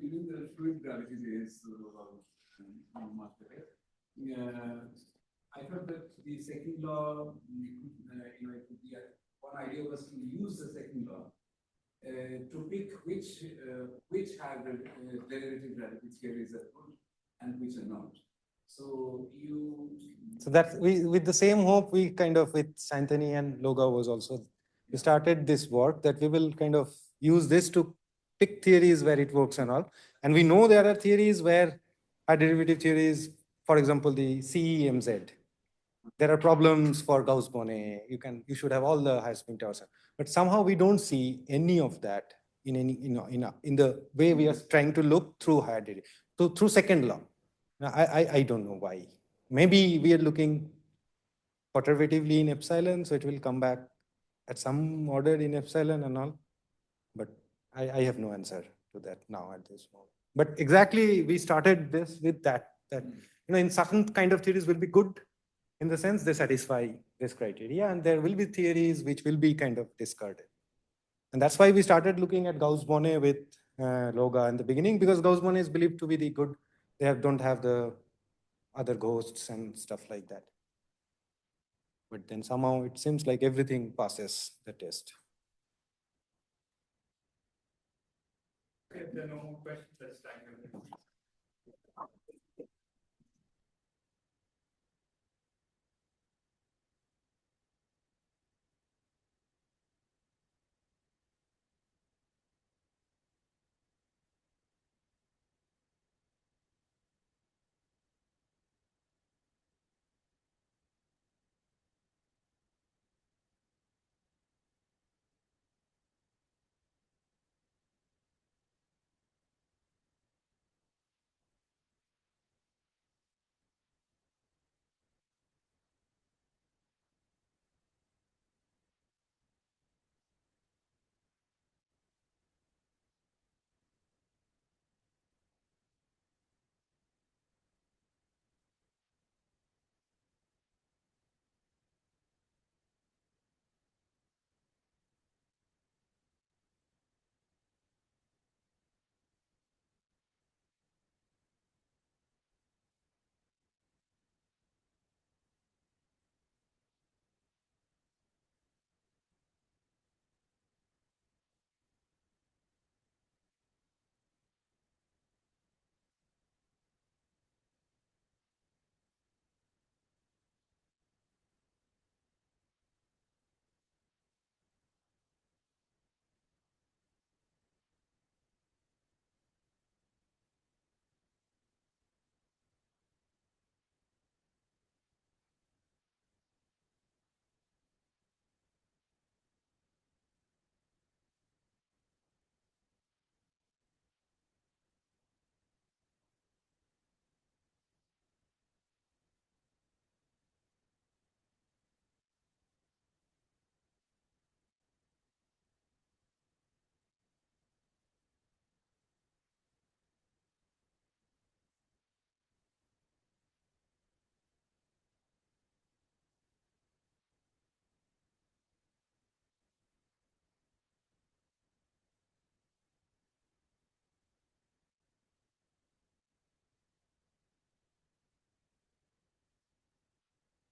during the fluid gravity days, I thought that the second law, it could be one idea was to use the second law to pick which have derivative gravity theories are good and which are not. So that with the same hope we kind of with Anthony and Loga was also we started this work that we will kind of use this to pick theories where it works and all. And we know there are theories where high derivative theories, for example, the CEMZ. There are problems for Gauss-Bonnet. You should have all the high spin towers, but somehow we don't see any of that in any in the way we are trying to look through higher derivative through second law. Now, I don't know why. Maybe we are looking perturbatively in epsilon, so it will come back at some order in epsilon and all. But I have no answer to that now at this moment. But exactly, we started this with that in certain kind of theories will be good in the sense they satisfy this criteria, and there will be theories which will be kind of discarded. And that's why we started looking at Gauss-Bonnet with Loga in the beginning, because Gauss-Bonnet is believed to be the good. They don't have the other ghosts and stuff like that. But then somehow it seems like everything passes the test. If there are no more questions, let's thank you.